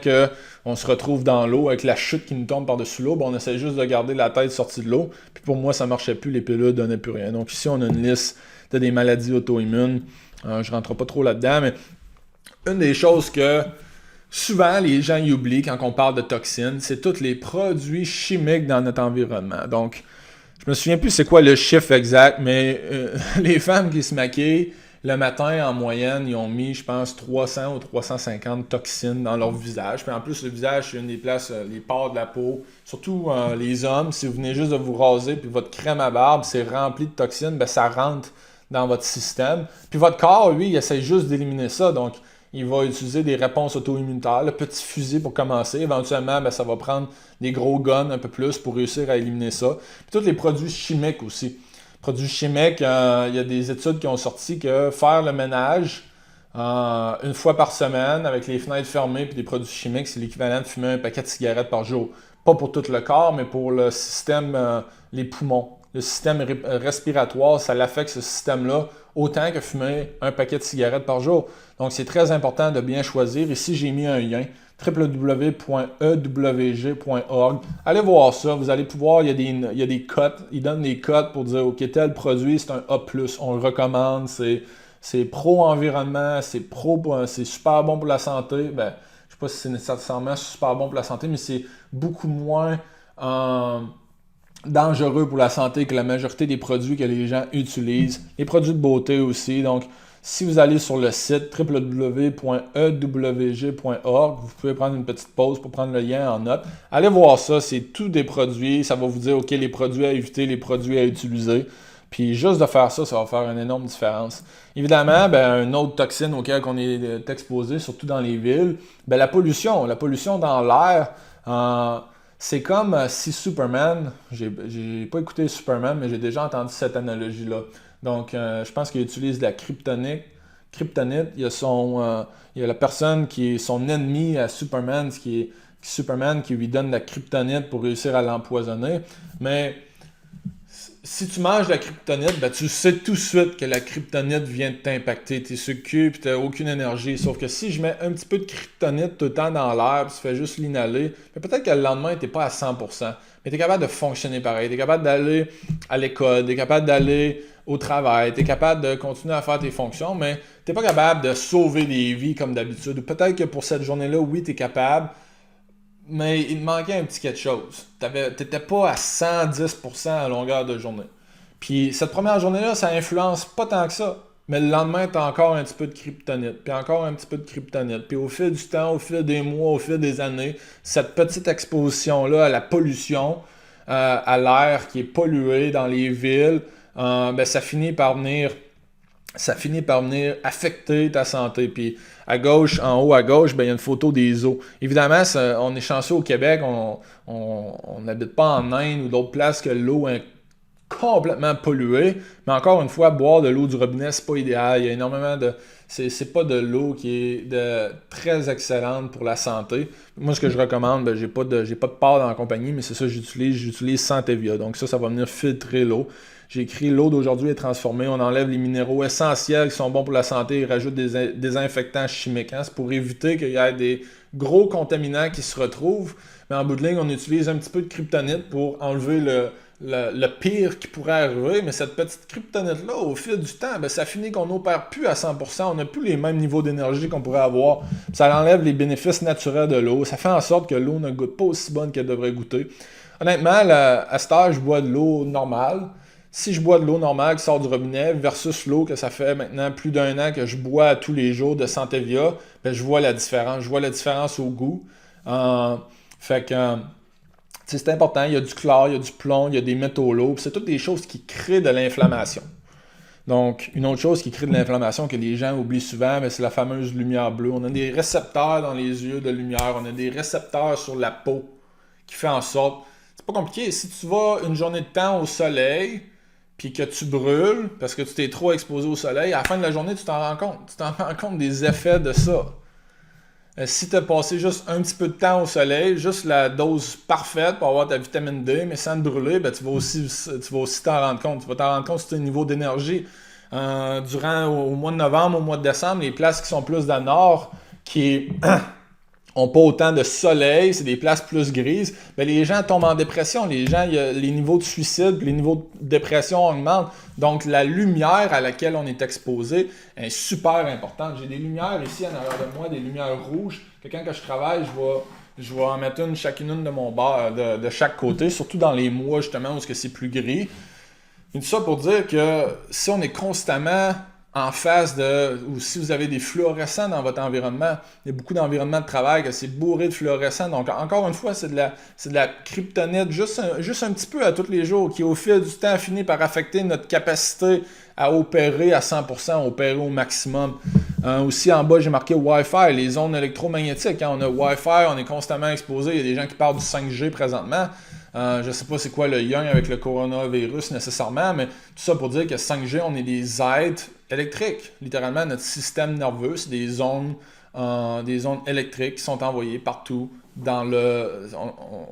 on se retrouve dans l'eau avec la chute qui nous tombe par-dessus l'eau, ben on essaie juste de garder la tête sortie de l'eau. Puis pour moi, ça marchait plus, les pilules donnaient plus rien. Donc ici, on a une liste de des maladies auto-immunes. Je rentre pas trop là-dedans, mais une des choses que souvent les gens y oublient quand on parle de toxines, c'est tous les produits chimiques dans notre environnement. Donc, je me souviens plus c'est quoi le chiffre exact, mais les femmes qui se maquillent, le matin, en moyenne, ils ont mis, je pense, 300 ou 350 toxines dans leur visage. Puis en plus, le visage, c'est une des places, les pores de la peau. Surtout les hommes, si vous venez juste de vous raser, puis votre crème à barbe, c'est rempli de toxines, ben ça rentre dans votre système. Puis votre corps, lui, il essaie juste d'éliminer ça. Donc, il va utiliser des réponses auto-immunitaires, le petit fusil pour commencer. Éventuellement, ben, ça va prendre des gros guns un peu plus pour réussir à éliminer ça. Puis tous les produits chimiques aussi. Produits chimiques, il y a des études qui ont sorti que faire le ménage une fois par semaine avec les fenêtres fermées et des produits chimiques, c'est l'équivalent de fumer un paquet de cigarettes par jour. Pas pour tout le corps, mais pour le système, les poumons. Le système respiratoire, ça l'affecte ce système-là autant que fumer un paquet de cigarettes par jour. Donc, c'est très important de bien choisir. Ici, j'ai mis un lien www.ewg.org. Allez voir ça, vous allez pouvoir, il y a des cotes, ils donnent des cotes pour dire, OK, tel produit, c'est un A+, on le recommande, c'est pro-environnement, c'est super bon pour la santé. Ben, je ne sais pas si c'est nécessairement super bon pour la santé, mais c'est beaucoup moins dangereux pour la santé que la majorité des produits que les gens utilisent. Les produits de beauté aussi. Donc, si vous allez sur le site www.ewg.org, vous pouvez prendre une petite pause pour prendre le lien en note. Allez voir ça, c'est tous des produits. Ça va vous dire, OK, les produits à éviter, les produits à utiliser. Puis juste de faire ça, ça va faire une énorme différence. Évidemment, ben, une autre toxine auquel on est exposé, surtout dans les villes, ben, la pollution. La pollution dans l'air, c'est comme si Superman, j'ai pas écouté Superman, mais j'ai déjà entendu cette analogie-là. Donc, je pense qu'il utilise de la kryptonite. Il y a la personne qui est son ennemi à Superman, Superman qui lui donne de la kryptonite pour réussir à l'empoisonner. Mais si tu manges de la kryptonite, ben, tu sais tout de suite que la kryptonite vient de t'impacter. Tu es sur le cul et tu n'as aucune énergie. Sauf que si je mets un petit peu de kryptonite tout le temps dans l'air puis tu fais juste l'inhaler, ben, peut-être que le lendemain, tu n'es pas à 100%. Mais tu es capable de fonctionner pareil. Tu es capable d'aller à l'école, tu es capable d'aller au travail, tu es capable de continuer à faire tes fonctions, mais tu n'es pas capable de sauver des vies comme d'habitude. Peut-être que pour cette journée-là, oui, tu es capable, mais il te manquait un petit quelque chose. Tu n'étais pas à 110% à longueur de journée. Puis cette première journée-là, ça influence pas tant que ça. Mais le lendemain, tu as encore un petit peu de kryptonite, puis encore un petit peu de kryptonite. Puis au fil du temps, au fil des mois, au fil des années, cette petite exposition-là à la pollution, à l'air qui est pollué dans les villes, ben, ça finit par venir affecter ta santé. Puis à gauche, en haut à gauche, ben, il y a une photo des eaux. Évidemment, on est chanceux au Québec, on n'habite pas en Inde ou d'autres places que l'eau est complètement polluée. Mais encore une fois, boire de l'eau du robinet, c'est pas idéal. Il y a énormément de... C'est pas de l'eau qui est très excellente pour la santé. Moi, ce que je recommande, ben, j'ai pas de part dans la compagnie, mais c'est ça que j'utilise Santevia. Donc ça va venir filtrer l'eau. J'ai écrit l'eau d'aujourd'hui est transformée. On enlève les minéraux essentiels qui sont bons pour la santé et rajoute des désinfectants chimiques. Hein? C'est pour éviter qu'il y ait des gros contaminants qui se retrouvent. Mais en bout de ligne, on utilise un petit peu de kryptonite pour enlever le pire qui pourrait arriver. Mais cette petite kryptonite-là, au fil du temps, ben, ça finit qu'on n'opère plus à 100%. On n'a plus les mêmes niveaux d'énergie qu'on pourrait avoir. Ça enlève les bénéfices naturels de l'eau. Ça fait en sorte que l'eau ne goûte pas aussi bonne qu'elle devrait goûter. Honnêtement, à cette heure, je bois de l'eau normale. Si je bois de l'eau normale qui sort du robinet versus l'eau que ça fait maintenant plus d'1 an que je bois tous les jours de Santevia, ben je vois la différence. Je vois la différence au goût. Fait que c'est important. Il y a du chlore, il y a du plomb, il y a des métaux lourds. C'est toutes des choses qui créent de l'inflammation. Donc, une autre chose qui crée de l'inflammation que les gens oublient souvent, c'est la fameuse lumière bleue. On a des récepteurs dans les yeux de lumière. On a des récepteurs sur la peau qui fait en sorte... C'est pas compliqué. Si tu vas une journée de temps au soleil... puis que tu brûles parce que tu t'es trop exposé au soleil, à la fin de la journée, tu t'en rends compte. Tu t'en rends compte des effets de ça. Si tu as passé juste un petit peu de temps au soleil, juste la dose parfaite pour avoir ta vitamine D, mais sans te brûler, ben, tu vas aussi t'en rendre compte. Tu vas t'en rendre compte sur tes niveaux d'énergie. Durant au mois de novembre, au mois de décembre, les places qui sont plus dans le nord, qui ont pas autant de soleil, c'est des places plus grises, ben les gens tombent en dépression. Les gens, les niveaux de suicide, les niveaux de dépression augmentent. Donc, la lumière à laquelle on est exposé est super importante. J'ai des lumières ici en arrière de moi, des lumières rouges, que quand je travaille, je vais en mettre chacune de mon bar, de chaque côté, surtout dans les mois justement où c'est plus gris. Et tout ça pour dire que si on est constamment en face ou si vous avez des fluorescents dans votre environnement, il y a beaucoup d'environnements de travail que c'est bourré de fluorescents. Donc, encore une fois, c'est de la kryptonite juste un petit peu à tous les jours qui, au fil du temps, finit par affecter notre capacité à opérer à 100%, opérer au maximum. Aussi, en bas, j'ai marqué Wi-Fi, les ondes électromagnétiques. Quand on a Wi-Fi, on est constamment exposé. Il y a des gens qui parlent du 5G présentement. Je ne sais pas c'est quoi le lien avec le coronavirus nécessairement, mais tout ça pour dire que 5G, on est des êtres électriques. Littéralement, notre système nerveux, c'est des ondes électriques qui sont envoyées partout dans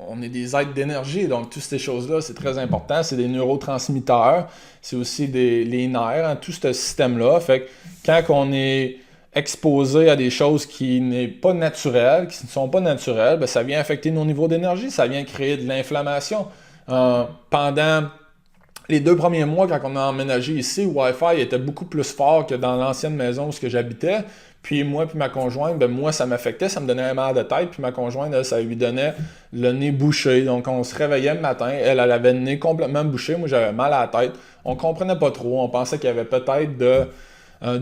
on est des êtres d'énergie, donc toutes ces choses-là, c'est très important. C'est des neurotransmetteurs, c'est aussi les nerfs, tout ce système-là. Fait que quand on est exposé à des choses qui ne sont pas naturelles, ben, ça vient affecter nos niveaux d'énergie, ça vient créer de l'inflammation. Pendant les 2 premiers mois, quand on a emménagé ici, le Wi-Fi était beaucoup plus fort que dans l'ancienne maison où j'habitais. Puis moi puis ma conjointe, ben moi ça m'affectait, ça me donnait un mal de tête. Puis ma conjointe, elle, ça lui donnait le nez bouché. Donc on se réveillait le matin, elle avait le nez complètement bouché. Moi j'avais mal à la tête. On comprenait pas trop. On pensait qu'il y avait peut-être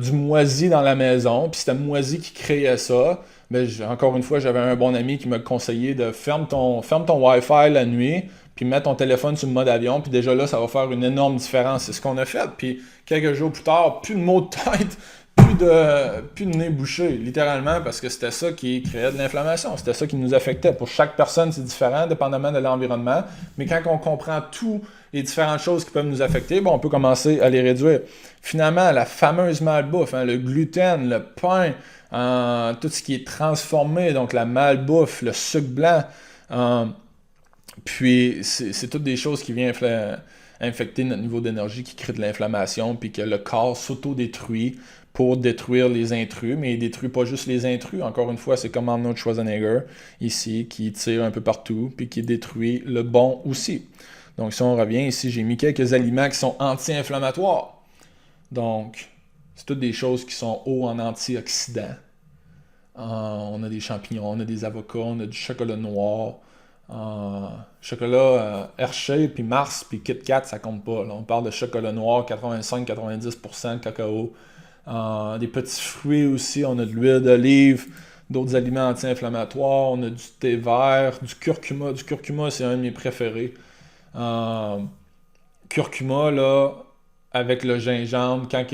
du moisi dans la maison. Puis c'était le moisi qui créait ça. Mais encore une fois, j'avais un bon ami qui m'a conseillé de ferme ton Wi-Fi la nuit, puis mets ton téléphone sur le mode avion, puis déjà là, ça va faire une énorme différence. C'est ce qu'on a fait. Puis quelques jours plus tard, plus de maux de tête, plus de nez bouché, littéralement, parce que c'était ça qui créait de l'inflammation. C'était ça qui nous affectait. Pour chaque personne, c'est différent, dépendamment de l'environnement. Mais quand on comprend toutes les différentes choses qui peuvent nous affecter, bon, on peut commencer à les réduire. Finalement, la fameuse malbouffe, le gluten, le pain, tout ce qui est transformé, donc la malbouffe, le sucre blanc, puis c'est toutes des choses qui viennent infecter notre niveau d'énergie, qui créent de l'inflammation, puis que le corps s'auto-détruit pour détruire les intrus, mais il ne détruit pas juste les intrus. Encore une fois, c'est comme Arnold Schwarzenegger, ici, qui tire un peu partout, puis qui détruit le bon aussi. Donc, si on revient ici, j'ai mis quelques aliments qui sont anti-inflammatoires. Donc, c'est toutes des choses qui sont hauts en antioxydants. On a des champignons, on a des avocats, on a du chocolat noir. Chocolat Hershey, puis Mars, puis Kit Kat, ça compte pas. Là. On parle de chocolat noir, 85-90% de cacao. Des petits fruits aussi, on a de l'huile d'olive, d'autres aliments anti-inflammatoires, on a du thé vert, du curcuma. Du curcuma, c'est un de mes préférés. Curcuma, là, avec le gingembre, quand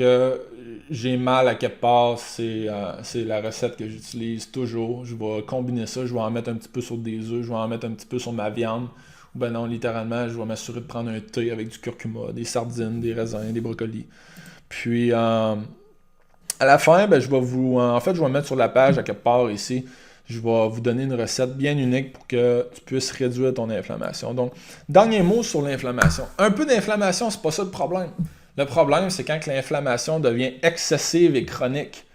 j'ai mal à quelque part, c'est la recette que j'utilise toujours. Je vais combiner ça, je vais en mettre un petit peu sur des œufs, je vais en mettre un petit peu sur ma viande. Ou ben non, littéralement, je vais m'assurer de prendre un thé avec du curcuma, des sardines, des raisins, des brocolis. Puis, à la fin, ben, je vais mettre sur la page à quelque part ici, je vais vous donner une recette bien unique pour que tu puisses réduire ton inflammation. Donc, dernier mot sur l'inflammation. Un peu d'inflammation, c'est pas ça le problème. Le problème, c'est quand l'inflammation devient excessive et chronique.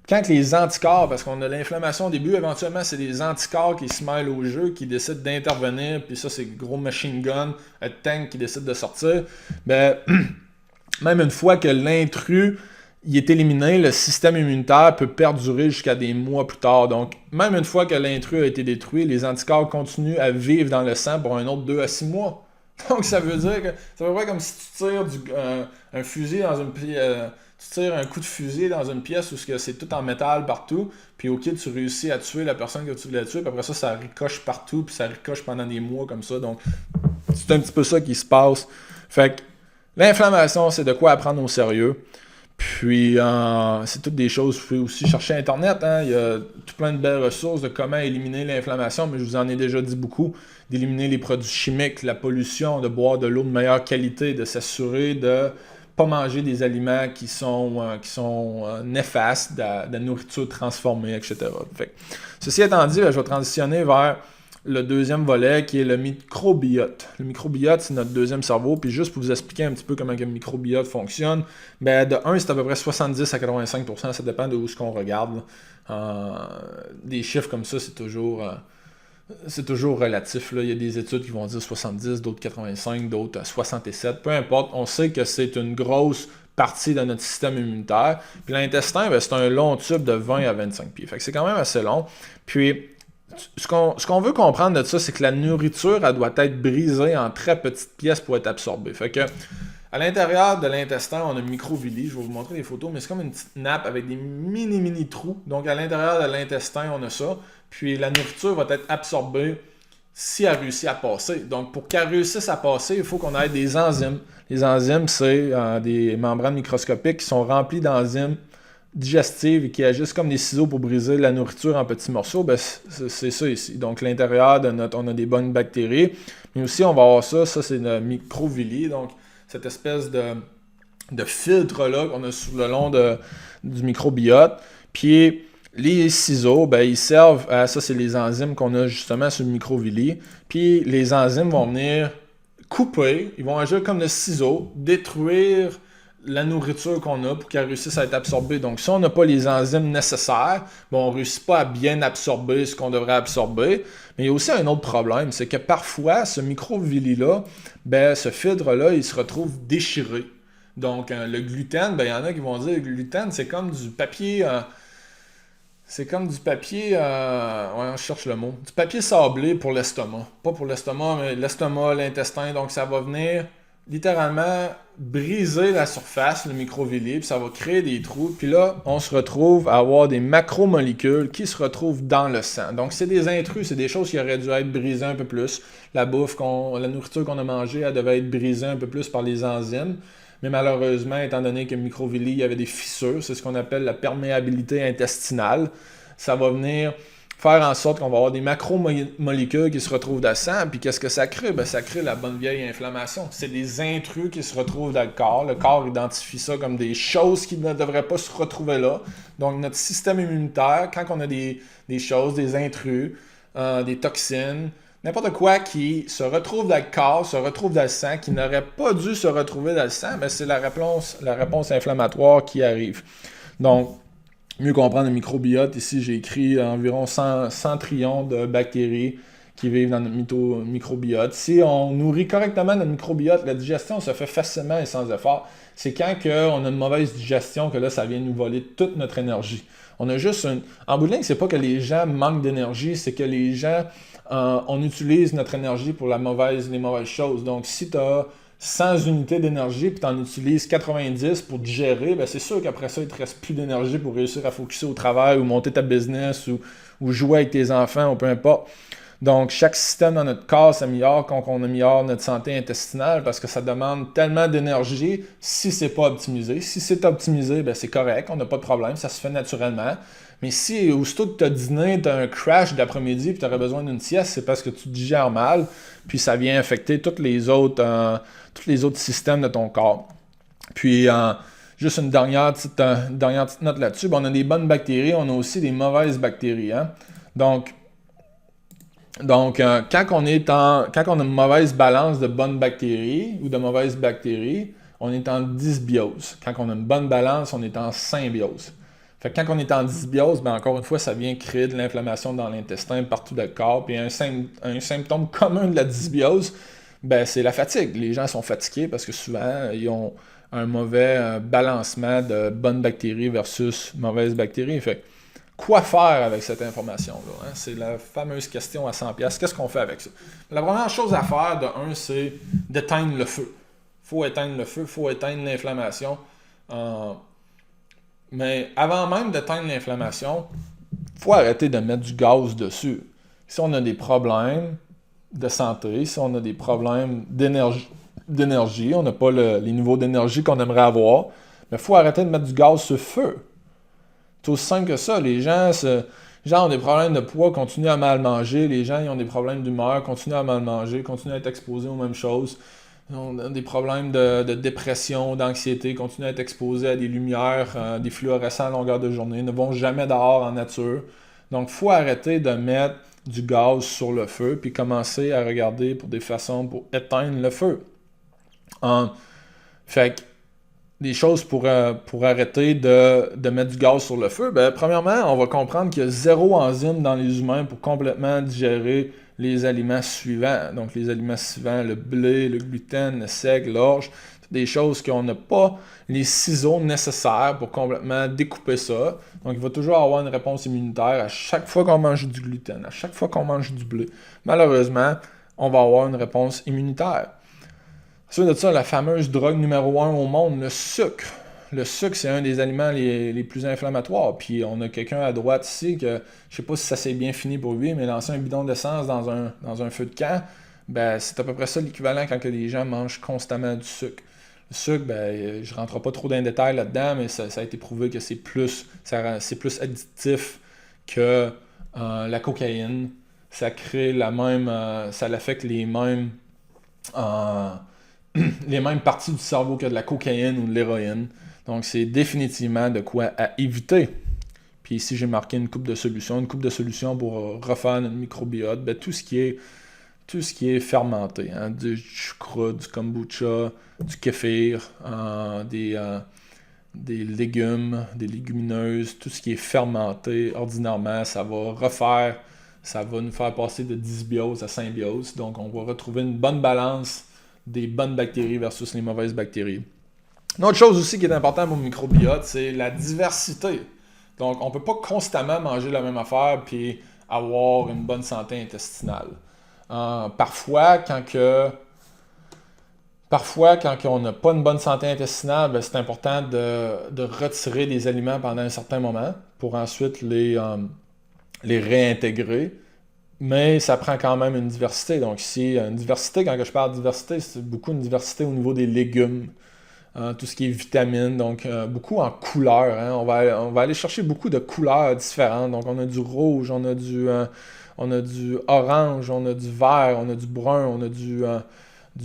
Quand les anticorps, parce qu'on a l'inflammation au début, éventuellement, c'est des anticorps qui se mêlent au jeu, qui décident d'intervenir, puis ça, c'est gros machine gun, un tank qui décide de sortir. Ben, même une fois que l'intrus il est éliminé, le système immunitaire peut perdurer jusqu'à des mois plus tard. Donc, même une fois que l'intrus a été détruit, les anticorps continuent à vivre dans le sang pour un autre 2 à 6 mois. Donc, ça veut dire que c'est à peu près comme si tu tires un fusil dans une pièce. Tu tires un coup de fusil dans une pièce où c'est tout en métal partout, puis ok, tu réussis à tuer la personne que tu voulais tuer, puis après ça ricoche partout, puis ça ricoche pendant des mois comme ça. Donc, c'est un petit peu ça qui se passe. Fait que l'inflammation, c'est de quoi à prendre au sérieux. Puis, c'est toutes des choses, vous pouvez aussi chercher Internet, hein? Il y a tout plein de belles ressources de comment éliminer l'inflammation, mais je vous en ai déjà dit beaucoup, d'éliminer les produits chimiques, la pollution, de boire de l'eau de meilleure qualité, de s'assurer de pas manger des aliments qui sont néfastes, de la nourriture transformée, etc. Fait que, ceci étant dit, je vais transitionner vers le deuxième volet qui est le microbiote. Le microbiote, c'est notre deuxième cerveau. Puis juste pour vous expliquer un petit peu comment le microbiote fonctionne, ben de 1, c'est à peu près 70 à 85%, ça dépend de où ce qu'on regarde. Des chiffres comme ça, c'est toujours relatif. Là. Il y a des études qui vont dire 70, d'autres 85, d'autres 67. Peu importe, on sait que c'est une grosse partie de notre système immunitaire. Puis l'intestin, ben, c'est un long tube de 20 à 25 pieds. Fait que c'est quand même assez long. Puis ce qu'on veut comprendre de ça, c'est que la nourriture, elle doit être brisée en très petites pièces pour être absorbée. Fait que à l'intérieur de l'intestin, on a une microvilli. Je vais vous montrer des photos, mais c'est comme une petite nappe avec des mini trous. Donc à l'intérieur de l'intestin, on a ça. Puis la nourriture va être absorbée si elle réussit à passer. Donc pour qu'elle réussisse à passer, il faut qu'on ait des enzymes. Les enzymes, c'est des membranes microscopiques qui sont remplies d'enzymes digestives et qui agissent comme des ciseaux pour briser la nourriture en petits morceaux. Ben, c'est ça ici. Donc l'intérieur de on a des bonnes bactéries. Mais aussi, on va avoir ça c'est le microvilli. Donc cette espèce de filtre-là qu'on a sur le long du microbiote. Puis les ciseaux, ben, ils servent à ça, c'est les enzymes qu'on a justement sur le microvilli. Puis les enzymes vont venir couper, ils vont agir comme des ciseaux, détruire la nourriture qu'on a pour qu'elle réussisse à être absorbée. Donc, si on n'a pas les enzymes nécessaires, ben, on ne réussit pas à bien absorber ce qu'on devrait absorber. Mais il y a aussi un autre problème, c'est que parfois, ce microvilli-là, ben, ce filtre-là, il se retrouve déchiré. Donc, le gluten, ben, il y en a qui vont dire que le gluten, c'est comme du papier... je cherche le mot. Du papier sablé pour l'estomac. Pas pour l'estomac, mais l'estomac, l'intestin. Donc, ça va venir littéralement briser la surface, le microvilli, puis ça va créer des trous. Puis là, on se retrouve à avoir des macromolécules qui se retrouvent dans le sang. Donc, c'est des intrus, c'est des choses qui auraient dû être brisées un peu plus. La nourriture qu'on a mangée, elle devait être brisée un peu plus par les enzymes. Mais malheureusement, étant donné que le microvilli, il y avait des fissures, c'est ce qu'on appelle la perméabilité intestinale. Ça va venir faire en sorte qu'on va avoir des macromolécules qui se retrouvent dans le sang. Puis qu'est-ce que ça crée? Ben, ça crée la bonne vieille inflammation. C'est des intrus qui se retrouvent dans le corps. Le corps identifie ça comme des choses qui ne devraient pas se retrouver là. Donc notre système immunitaire, quand on a des choses, des intrus, des toxines, n'importe quoi qui se retrouve dans le corps, se retrouve dans le sang, qui n'aurait pas dû se retrouver dans le sang, mais c'est la réponse inflammatoire qui arrive. Donc, mieux comprendre le microbiote, ici j'ai écrit environ 100 trillions de bactéries qui vivent dans notre microbiote. Si on nourrit correctement notre microbiote, la digestion se fait facilement et sans effort. C'est quand on a une mauvaise digestion que là, ça vient nous voler toute notre énergie. On a juste En bout de ligne, c'est pas que les gens manquent d'énergie, c'est que les gens... on utilise notre énergie pour les mauvaises choses. Donc, si tu as 100 unités d'énergie et tu en utilises 90 pour digérer, ben c'est sûr qu'après ça, il ne te reste plus d'énergie pour réussir à focusser au travail ou monter ta business ou jouer avec tes enfants ou peu importe. Donc, chaque système dans notre corps s'améliore quand on améliore notre santé intestinale parce que ça demande tellement d'énergie si c'est pas optimisé. Si c'est optimisé, ben c'est correct, on n'a pas de problème, ça se fait naturellement. Mais si aussitôt que tu as dîné, tu as un crash d'après-midi et tu aurais besoin d'une sieste, c'est parce que tu digères mal, puis ça vient affecter tous les autres systèmes de ton corps. Puis, juste une dernière petite note là-dessus, on a des bonnes bactéries, on a aussi des mauvaises bactéries. Hein? Donc, quand on a une mauvaise balance de bonnes bactéries ou de mauvaises bactéries, on est en dysbiose. Quand on a une bonne balance, on est en symbiose. Fait que quand on est en dysbiose, ben encore une fois, ça vient créer de l'inflammation dans l'intestin partout dans le corps. Puis un symptôme commun de la dysbiose, ben c'est la fatigue. Les gens sont fatigués parce que souvent, ils ont un mauvais balancement de bonnes bactéries versus mauvaises bactéries. Fait que, quoi faire avec cette information-là? Hein? C'est la fameuse question à 100$. Qu'est-ce qu'on fait avec ça? La première chose à faire, c'est d'éteindre le feu. Il faut éteindre le feu, il faut éteindre l'inflammation. Mais avant même d'éteindre l'inflammation, il faut arrêter de mettre du gaz dessus. Si on a des problèmes de santé, si on a des problèmes d'énergie, on n'a pas les niveaux d'énergie qu'on aimerait avoir, il faut arrêter de mettre du gaz sur le feu. C'est aussi simple que ça. Les gens ont des problèmes de poids, continuent à mal manger. Les gens ils ont des problèmes d'humeur, continuent à mal manger, continuent à être exposés aux mêmes choses. ont des problèmes de dépression, d'anxiété, continuent à être exposés à des lumières, des fluorescents à longueur de journée, ne vont jamais dehors en nature. Donc, il faut arrêter de mettre du gaz sur le feu, puis commencer à regarder pour des façons pour éteindre le feu. Fait que, des choses pour arrêter de mettre du gaz sur le feu, premièrement, on va comprendre qu'il y a zéro enzyme dans les humains pour complètement digérer les aliments suivants. Donc, les aliments suivants, le blé, le gluten, le seigle, l'orge, c'est des choses qu'on n'a pas les ciseaux nécessaires pour complètement découper ça. Donc, il va toujours avoir une réponse immunitaire à chaque fois qu'on mange du gluten, à chaque fois qu'on mange du blé. Malheureusement, on va avoir une réponse immunitaire. Ensuite de ça, la fameuse drogue numéro 1 au monde, le sucre. Le sucre, c'est un des aliments les plus inflammatoires. Puis on a quelqu'un à droite ici que, je sais pas si ça s'est bien fini pour lui, mais lancer un bidon d'essence dans un feu de camp, c'est à peu près ça l'équivalent quand les gens mangent constamment du sucre. Le sucre, je ne rentrerai pas trop dans les détails là-dedans, mais ça a été prouvé que c'est plus addictif que la cocaïne. Ça crée ça affecte les mêmes parties du cerveau que de la cocaïne ou de l'héroïne. Donc, c'est définitivement de quoi à éviter. Puis ici, j'ai marqué une coupe de solutions pour refaire notre microbiote. Tout ce qui est fermenté, hein, du chucrut, du kombucha, du kéfir, des légumes, des légumineuses, tout ce qui est fermenté, ordinairement, ça va nous faire passer de dysbiose à symbiose. Donc, on va retrouver une bonne balance des bonnes bactéries versus les mauvaises bactéries. Une autre chose aussi qui est importante pour le microbiote, c'est la diversité. Donc, on ne peut pas constamment manger la même affaire et avoir une bonne santé intestinale. Parfois, quand on n'a pas une bonne santé intestinale, c'est important de retirer des aliments pendant un certain moment pour ensuite les réintégrer. Mais ça prend quand même une diversité. Donc ici, une diversité, quand je parle de diversité, c'est beaucoup une diversité au niveau des légumes. Tout ce qui est vitamines, donc beaucoup en couleurs. Hein. On va aller chercher beaucoup de couleurs différentes. Donc on a du rouge, on a du orange, on a du vert, on a du brun, on a du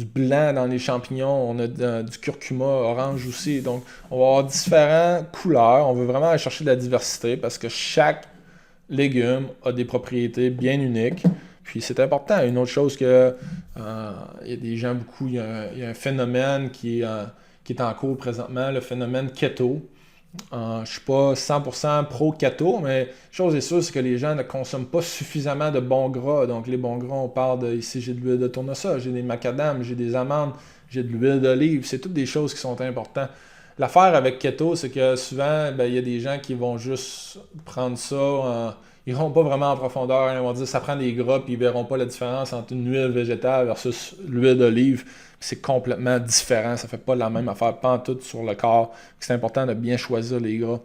blanc dans les champignons, on a du curcuma orange aussi. Donc on va avoir différentes couleurs. On veut vraiment aller chercher de la diversité parce que chaque légume a des propriétés bien uniques. Puis c'est important. Une autre chose que il y a des gens beaucoup, il y a un phénomène qui est en cours présentement, le phénomène keto. Je ne suis pas 100% pro-keto, mais chose est sûre, c'est que les gens ne consomment pas suffisamment de bons gras. Donc les bons gras, on parle de, ici j'ai de l'huile de tournesol, j'ai des macadam, j'ai des amandes, j'ai de l'huile d'olive. C'est toutes des choses qui sont importantes. L'affaire avec keto, c'est que souvent, il y a des gens qui vont juste prendre ça, ils n'iront pas vraiment en profondeur, ils vont dire ça prend des gras, puis ils ne verront pas la différence entre une huile végétale versus l'huile d'olive. C'est complètement différent, ça ne fait pas la même affaire, pas en tout sur le corps. C'est important de bien choisir les gras.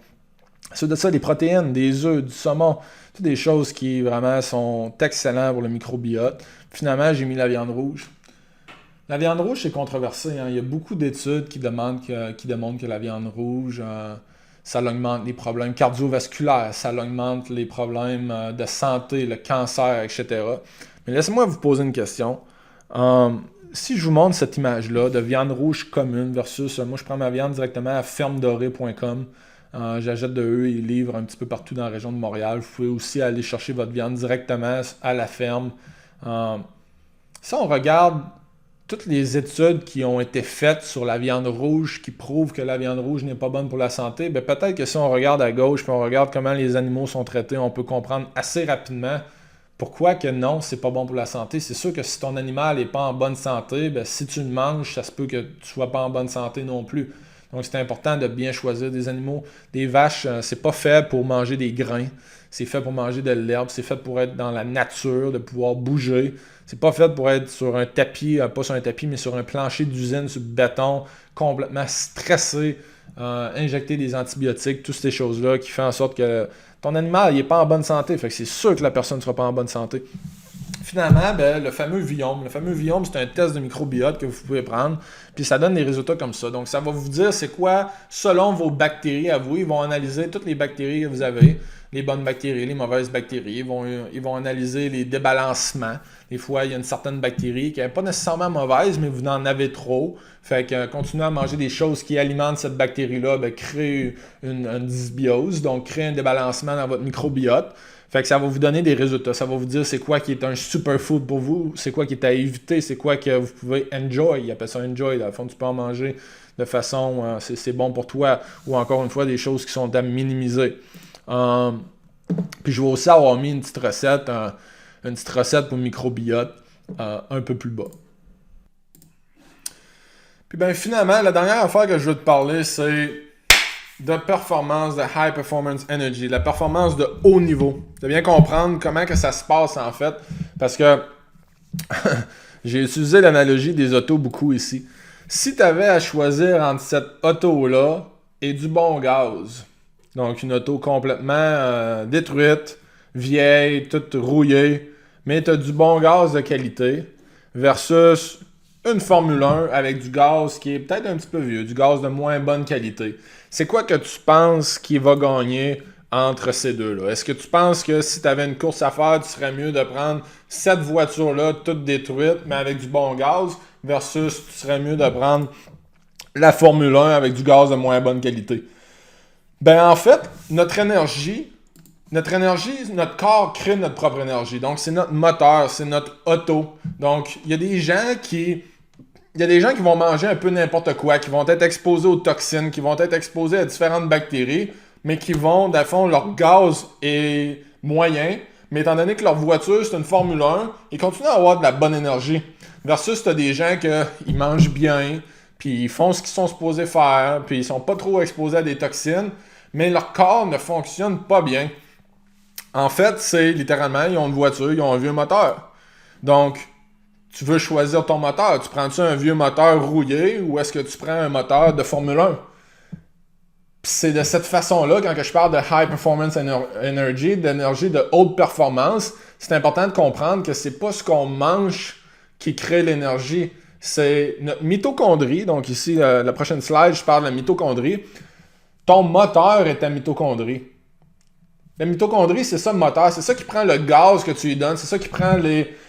Ensuite de ça, des protéines, des œufs, du saumon, toutes des choses qui vraiment sont excellentes pour le microbiote. Finalement, j'ai mis la viande rouge. La viande rouge, c'est controversé. Hein. Il y a beaucoup d'études qui démontrent que la viande rouge, ça augmente les problèmes cardiovasculaires, ça augmente les problèmes de santé, le cancer, etc. Mais laissez-moi vous poser une question. Si je vous montre cette image-là de viande rouge commune versus, moi je prends ma viande directement à fermedorée.com. J'achète de eux, ils livrent un petit peu partout dans la région de Montréal. Vous pouvez aussi aller chercher votre viande directement à la ferme. Si on regarde toutes les études qui ont été faites sur la viande rouge qui prouvent que la viande rouge n'est pas bonne pour la santé, peut-être que si on regarde à gauche et on regarde comment les animaux sont traités, on peut comprendre assez rapidement pourquoi que non, c'est pas bon pour la santé. C'est sûr que si ton animal n'est pas en bonne santé, si tu le manges, ça se peut que tu ne sois pas en bonne santé non plus. Donc c'est important de bien choisir des animaux. Des vaches, c'est pas fait pour manger des grains. C'est fait pour manger de l'herbe. C'est fait pour être dans la nature, de pouvoir bouger. C'est pas fait pour être sur un tapis, pas sur un tapis, mais sur un plancher d'usine, sur le béton, complètement stressé, injecter des antibiotiques, toutes ces choses-là qui font en sorte que ton animal n'est pas en bonne santé. Fait que c'est sûr que la personne ne sera pas en bonne santé. finalement, ben, le fameux Viome. Le fameux Viome, c'est un test de microbiote que vous pouvez prendre, puis ça donne des résultats comme ça. Donc, ça va vous dire c'est quoi, selon vos bactéries à vous. Ils vont analyser toutes les bactéries que vous avez, les bonnes bactéries, les mauvaises bactéries. Ils vont analyser les débalancements. Des fois, il y a une certaine bactérie qui n'est pas nécessairement mauvaise, mais vous en avez trop. Fait que continuez à manger des choses qui alimentent cette bactérie-là, ben, crée une dysbiose, donc crée un débalancement dans votre microbiote. Fait que ça va vous donner des résultats. Ça va vous dire c'est quoi qui est un superfood pour vous, c'est quoi qui est à éviter, c'est quoi que vous pouvez enjoy. Ils appellent ça enjoy. Dans le fond, tu peux en manger de façon, c'est bon pour toi. Ou encore une fois, des choses qui sont à minimiser. Puis je vais aussi avoir mis une petite recette pour le microbiote un peu plus bas. Puis ben finalement, la dernière affaire que je veux te parler, c'est de performance, de high performance energy, la performance de haut niveau. De bien comprendre comment que ça se passe en fait, parce que j'ai utilisé l'analogie des autos beaucoup ici. Si tu avais à choisir entre cette auto-là et du bon gaz, donc une auto complètement détruite, vieille, toute rouillée, mais tu as du bon gaz de qualité, versus une Formule 1 avec du gaz qui est peut-être un petit peu vieux, du gaz de moins bonne qualité. C'est quoi que tu penses qui va gagner entre ces deux-là? Est-ce que tu penses que si tu avais une course à faire, tu serais mieux de prendre cette voiture-là toute détruite, mais avec du bon gaz, versus tu serais mieux de prendre la Formule 1 avec du gaz de moins bonne qualité? Ben en fait, notre énergie, notre corps crée notre propre énergie. Donc c'est notre moteur, c'est notre auto. Donc il y a des gens qui vont manger un peu n'importe quoi, qui vont être exposés aux toxines, qui vont être exposés à différentes bactéries, mais qui vont, dans le fond, leur gaz est moyen, mais étant donné que leur voiture, c'est une Formule 1, ils continuent à avoir de la bonne énergie. Versus, tu as des gens qui mangent bien, puis ils font ce qu'ils sont supposés faire, puis ils sont pas trop exposés à des toxines, mais leur corps ne fonctionne pas bien. En fait, c'est littéralement, ils ont une voiture, ils ont un vieux moteur. Donc, tu veux choisir ton moteur. Tu prends-tu un vieux moteur rouillé ou est-ce que tu prends un moteur de Formule 1? Puis c'est de cette façon-là, quand je parle de High Performance Energy, d'énergie de haute performance, c'est important de comprendre que c'est pas ce qu'on mange qui crée l'énergie. C'est notre mitochondrie. Donc ici, la prochaine slide, je parle de la mitochondrie. Ton moteur est ta mitochondrie. La mitochondrie, c'est ça le moteur. C'est ça qui prend le gaz que tu lui donnes. C'est ça qui prend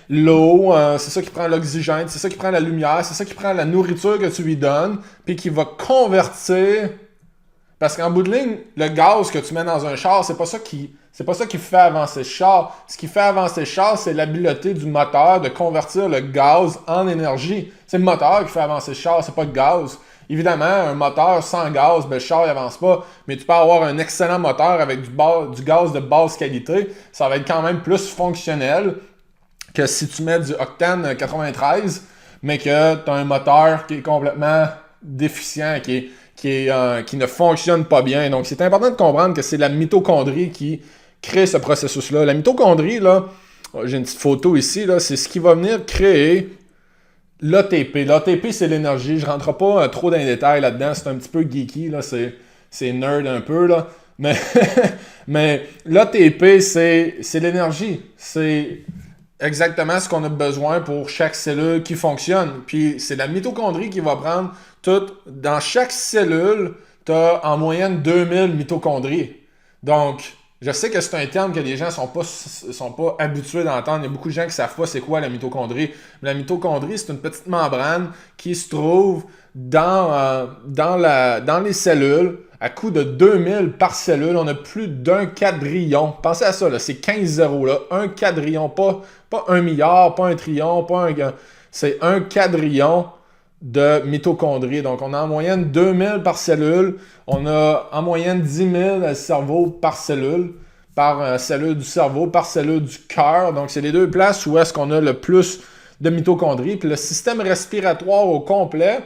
l'eau. C'est ça qui prend l'oxygène. C'est ça qui prend la lumière. C'est ça qui prend la nourriture que tu lui donnes. Puis qui va convertir. Parce qu'en bout de ligne, le gaz que tu mets dans un char, c'est pas ça qui fait avancer le char. Ce qui fait avancer le char, c'est l'habileté du moteur de convertir le gaz en énergie. C'est le moteur qui fait avancer le char, c'est pas le gaz. Évidemment, un moteur sans gaz, ben, le char n'avance pas, mais tu peux avoir un excellent moteur avec du gaz de basse qualité. Ça va être quand même plus fonctionnel que si tu mets du octane 93, mais que tu as un moteur qui est complètement déficient, qui ne fonctionne pas bien. Donc, c'est important de comprendre que c'est la mitochondrie qui crée ce processus-là. La mitochondrie, là, j'ai une petite photo ici, là, c'est ce qui va venir créer l'ATP. L'ATP, c'est l'énergie. Je ne rentrerai pas trop dans les détails là-dedans. C'est un petit peu geeky. Là. C'est nerd un peu. Là. Mais l'ATP, c'est l'énergie. C'est exactement ce qu'on a besoin pour chaque cellule qui fonctionne. Puis c'est la mitochondrie qui va prendre tout. Dans chaque cellule, tu as en moyenne 2000 mitochondries. Donc, je sais que c'est un terme que les gens sont pas habitués d'entendre. Il y a beaucoup de gens qui ne savent pas c'est quoi la mitochondrie. Mais la mitochondrie, c'est une petite membrane qui se trouve dans les cellules. À coup de 2000 par cellule, on a plus d'un quadrillion. Pensez à ça, là, c'est 15 zéros. Là. Un quadrillion, pas 1 milliard, pas un trillion, c'est un quadrillion de mitochondries. Donc, on a en moyenne 2000 par cellule. On a en moyenne 10 000 cerveaux par cellule, par cellule du cerveau, par cellule du cœur. Donc, c'est les deux places où est-ce qu'on a le plus de mitochondries. Puis le système respiratoire au complet,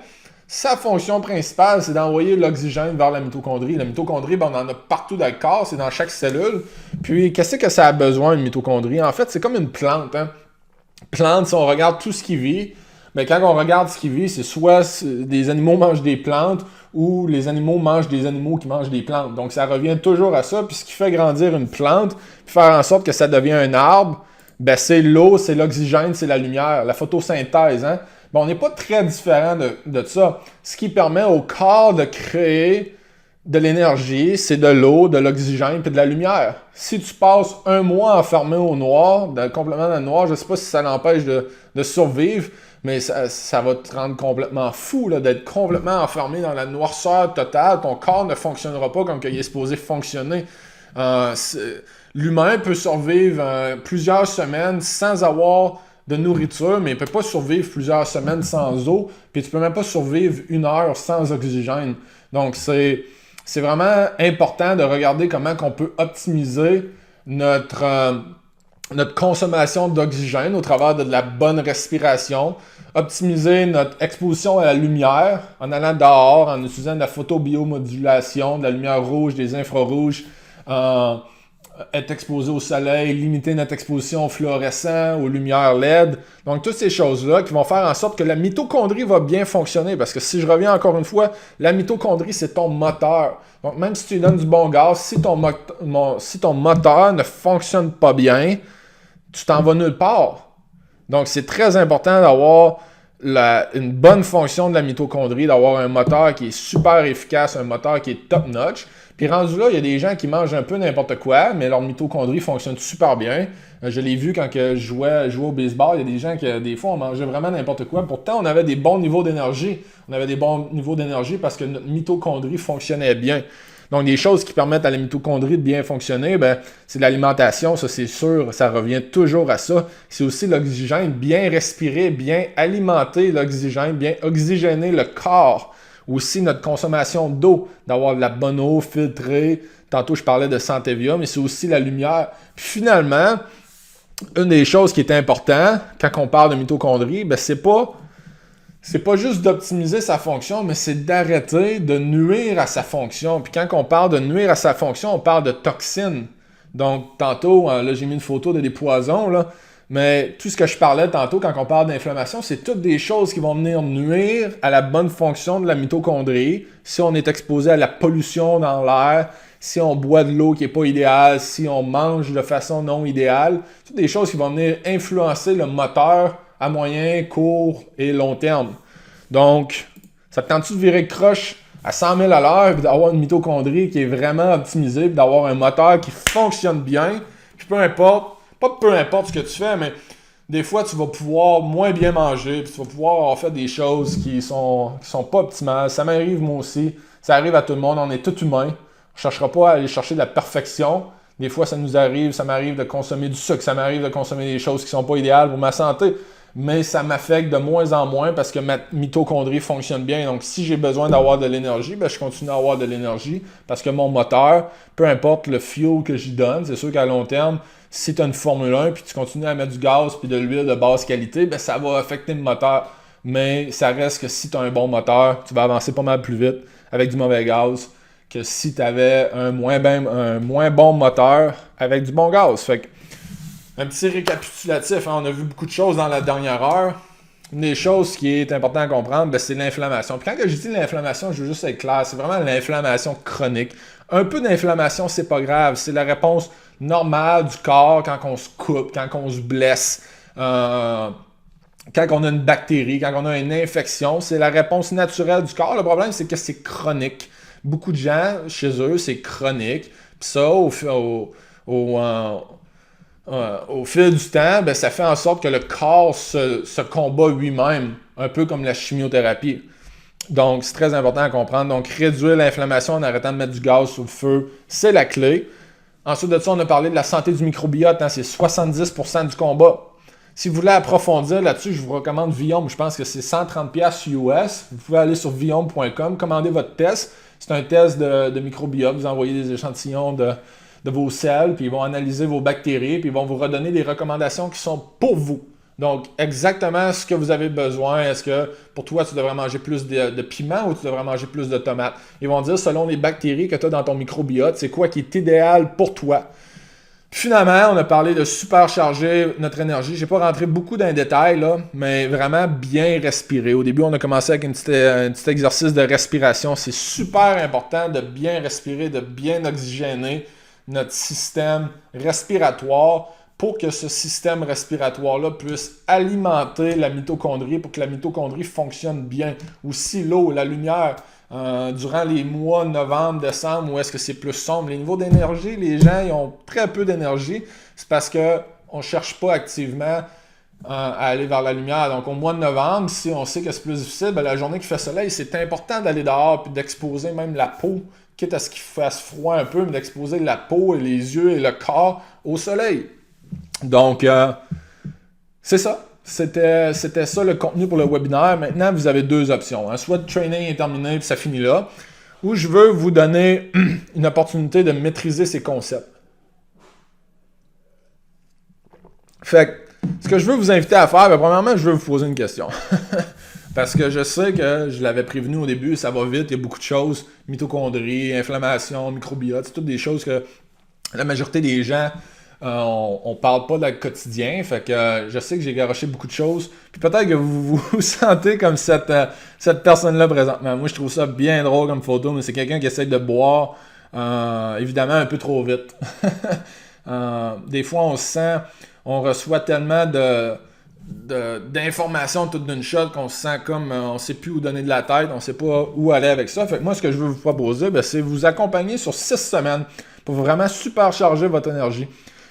sa fonction principale, c'est d'envoyer l'oxygène vers la mitochondrie. La mitochondrie, ben, on en a partout dans le corps, c'est dans chaque cellule. Puis, qu'est-ce que ça a besoin, une mitochondrie? En fait, c'est comme une plante. Hein? Plante, si on regarde tout ce qui vit, mais quand on regarde ce qui vit, c'est soit des animaux mangent des plantes ou les animaux mangent des animaux qui mangent des plantes. Donc, ça revient toujours à ça. Puis, ce qui fait grandir une plante, puis faire en sorte que ça devient un arbre, ben c'est l'eau, c'est l'oxygène, c'est la lumière, la photosynthèse. Hein? Ben, on n'est pas très différent de ça. Ce qui permet au corps de créer de l'énergie, c'est de l'eau, de l'oxygène et de la lumière. Si tu passes un mois enfermé au noir, complètement dans le noir, je ne sais pas si ça l'empêche de survivre, mais ça va te rendre complètement fou là, d'être complètement enfermé dans la noirceur totale. Ton corps ne fonctionnera pas comme il est supposé fonctionner. L'humain peut survivre plusieurs semaines sans avoir de nourriture, mais il ne peut pas survivre plusieurs semaines sans eau, puis tu ne peux même pas survivre 1 heure sans oxygène. Donc, c'est vraiment important de regarder comment on peut optimiser notre consommation d'oxygène au travers de la bonne respiration, optimiser notre exposition à la lumière en allant dehors, en utilisant de la photobiomodulation, de la lumière rouge, des infrarouges, être exposé au soleil, limiter notre exposition aux fluorescents, aux lumières LED. Donc, toutes ces choses-là qui vont faire en sorte que la mitochondrie va bien fonctionner. Parce que si je reviens encore une fois, la mitochondrie, c'est ton moteur. Donc, même si tu lui donnes du bon gaz, si ton moteur ne fonctionne pas bien, tu t'en vas nulle part. Donc, c'est très important d'avoir une bonne fonction de la mitochondrie, d'avoir un moteur qui est super efficace, un moteur qui est top-notch. Puis rendu là, il y a des gens qui mangent un peu n'importe quoi, mais leur mitochondrie fonctionne super bien. Je l'ai vu quand je jouais au baseball, il y a des gens qui, des fois, on mangeait vraiment n'importe quoi. Pourtant, on avait des bons niveaux d'énergie. On avait des bons niveaux d'énergie parce que notre mitochondrie fonctionnait bien. Donc, des choses qui permettent à la mitochondrie de bien fonctionner, c'est l'alimentation, ça c'est sûr, ça revient toujours à ça. C'est aussi l'oxygène, bien respirer, bien alimenter l'oxygène, bien oxygéner le corps. Aussi notre consommation d'eau, d'avoir de la bonne eau filtrée. Tantôt, je parlais de Santevia, mais c'est aussi la lumière. Puis finalement, une des choses qui est importante quand on parle de mitochondrie, c'est pas juste d'optimiser sa fonction, mais c'est d'arrêter de nuire à sa fonction. Puis quand on parle de nuire à sa fonction, on parle de toxines. Donc, tantôt, là, j'ai mis une photo de des poisons, là. Mais tout ce que je parlais tantôt quand on parle d'inflammation, c'est toutes des choses qui vont venir nuire à la bonne fonction de la mitochondrie. Si on est exposé à la pollution dans l'air, si on boit de l'eau qui n'est pas idéale, si on mange de façon non idéale, toutes des choses qui vont venir influencer le moteur à moyen, court et long terme. Donc, ça te tente-tu de virer croche à 100 000 à l'heure et d'avoir une mitochondrie qui est vraiment optimisée, puis d'avoir un moteur qui fonctionne bien, puis peu importe ce que tu fais, mais des fois, tu vas pouvoir moins bien manger, puis tu vas pouvoir avoir fait des choses qui sont pas optimales. Ça m'arrive moi aussi, ça arrive à tout le monde, on est tous humains. On ne cherchera pas à aller chercher de la perfection. Des fois, ça m'arrive de consommer du sucre, ça m'arrive de consommer des choses qui sont pas idéales pour ma santé, mais ça m'affecte de moins en moins parce que ma mitochondrie fonctionne bien. Donc, si j'ai besoin d'avoir de l'énergie, je continue à avoir de l'énergie parce que mon moteur, peu importe le fuel que j'y donne, c'est sûr qu'à long terme, si tu as une Formule 1 puis tu continues à mettre du gaz puis de l'huile de basse qualité, ça va affecter le moteur. Mais ça reste que si tu as un bon moteur, tu vas avancer pas mal plus vite avec du mauvais gaz que si tu avais un moins bon moteur avec du bon gaz. Fait que, un petit récapitulatif, on a vu beaucoup de choses dans la dernière heure. Une des choses qui est importante à comprendre, c'est l'inflammation. Puis quand je dis l'inflammation, je veux juste être clair, c'est vraiment l'inflammation chronique. Un peu d'inflammation, c'est pas grave. C'est la réponse normale du corps quand on se coupe, quand on se blesse, quand on a une bactérie, quand on a une infection. C'est la réponse naturelle du corps. Le problème, c'est que c'est chronique. Beaucoup de gens, chez eux, c'est chronique. Puis ça, au fil du temps, ça fait en sorte que le corps se combat lui-même, un peu comme la chimiothérapie. Donc, c'est très important à comprendre. Donc, réduire l'inflammation en arrêtant de mettre du gaz sur le feu, c'est la clé. Ensuite de ça, on a parlé de la santé du microbiote. C'est 70% du combat. Si vous voulez approfondir là-dessus, je vous recommande Viome. Je pense que c'est 130$ US. Vous pouvez aller sur viome.com, commander votre test. C'est un test de microbiote. Vous envoyez des échantillons de vos selles, puis ils vont analyser vos bactéries, puis ils vont vous redonner des recommandations qui sont pour vous. Donc, exactement ce que vous avez besoin. Est-ce que pour toi, tu devrais manger plus de piment ou tu devrais manger plus de tomates? Ils vont dire, selon les bactéries que tu as dans ton microbiote, c'est quoi qui est idéal pour toi. Finalement, on a parlé de supercharger notre énergie. Je n'ai pas rentré beaucoup dans les détails, là, mais vraiment bien respirer. Au début, on a commencé avec un petit exercice de respiration. C'est super important de bien respirer, de bien oxygéner notre système respiratoire pour que ce système respiratoire-là puisse alimenter la mitochondrie, pour que la mitochondrie fonctionne bien. Aussi l'eau, la lumière, durant les mois novembre, décembre, où est-ce que c'est plus sombre. Les niveaux d'énergie, les gens ils ont très peu d'énergie. C'est parce qu'on ne cherche pas activement à aller vers la lumière. Donc au mois de novembre, si on sait que c'est plus difficile, la journée qui fait soleil, c'est important d'aller dehors et d'exposer même la peau, quitte à ce qu'il fasse froid un peu, mais d'exposer la peau et les yeux et le corps au soleil. Donc, c'est ça. C'était ça le contenu pour le webinaire. Maintenant, vous avez deux options. Soit le training est terminé et ça finit là, ou je veux vous donner une opportunité de maîtriser ces concepts. Fait que, ce que je veux vous inviter à faire, premièrement, je veux vous poser une question. Parce que je sais que je l'avais prévenu au début, ça va vite, il y a beaucoup de choses. Mitochondrie, inflammation, microbiote, c'est toutes des choses que la majorité des gens... on parle pas dans le quotidien, fait que je sais que j'ai garoché beaucoup de choses. Puis peut-être que vous vous sentez comme cette personne-là présentement. Moi, je trouve ça bien drôle comme photo, mais c'est quelqu'un qui essaie de boire, évidemment, un peu trop vite. Des fois, on reçoit tellement d'informations toute d'une shot qu'on se sent comme on sait plus où donner de la tête, on sait pas où aller avec ça. Fait que moi, ce que je veux vous proposer, c'est vous accompagner sur 6 semaines pour vraiment supercharger votre énergie.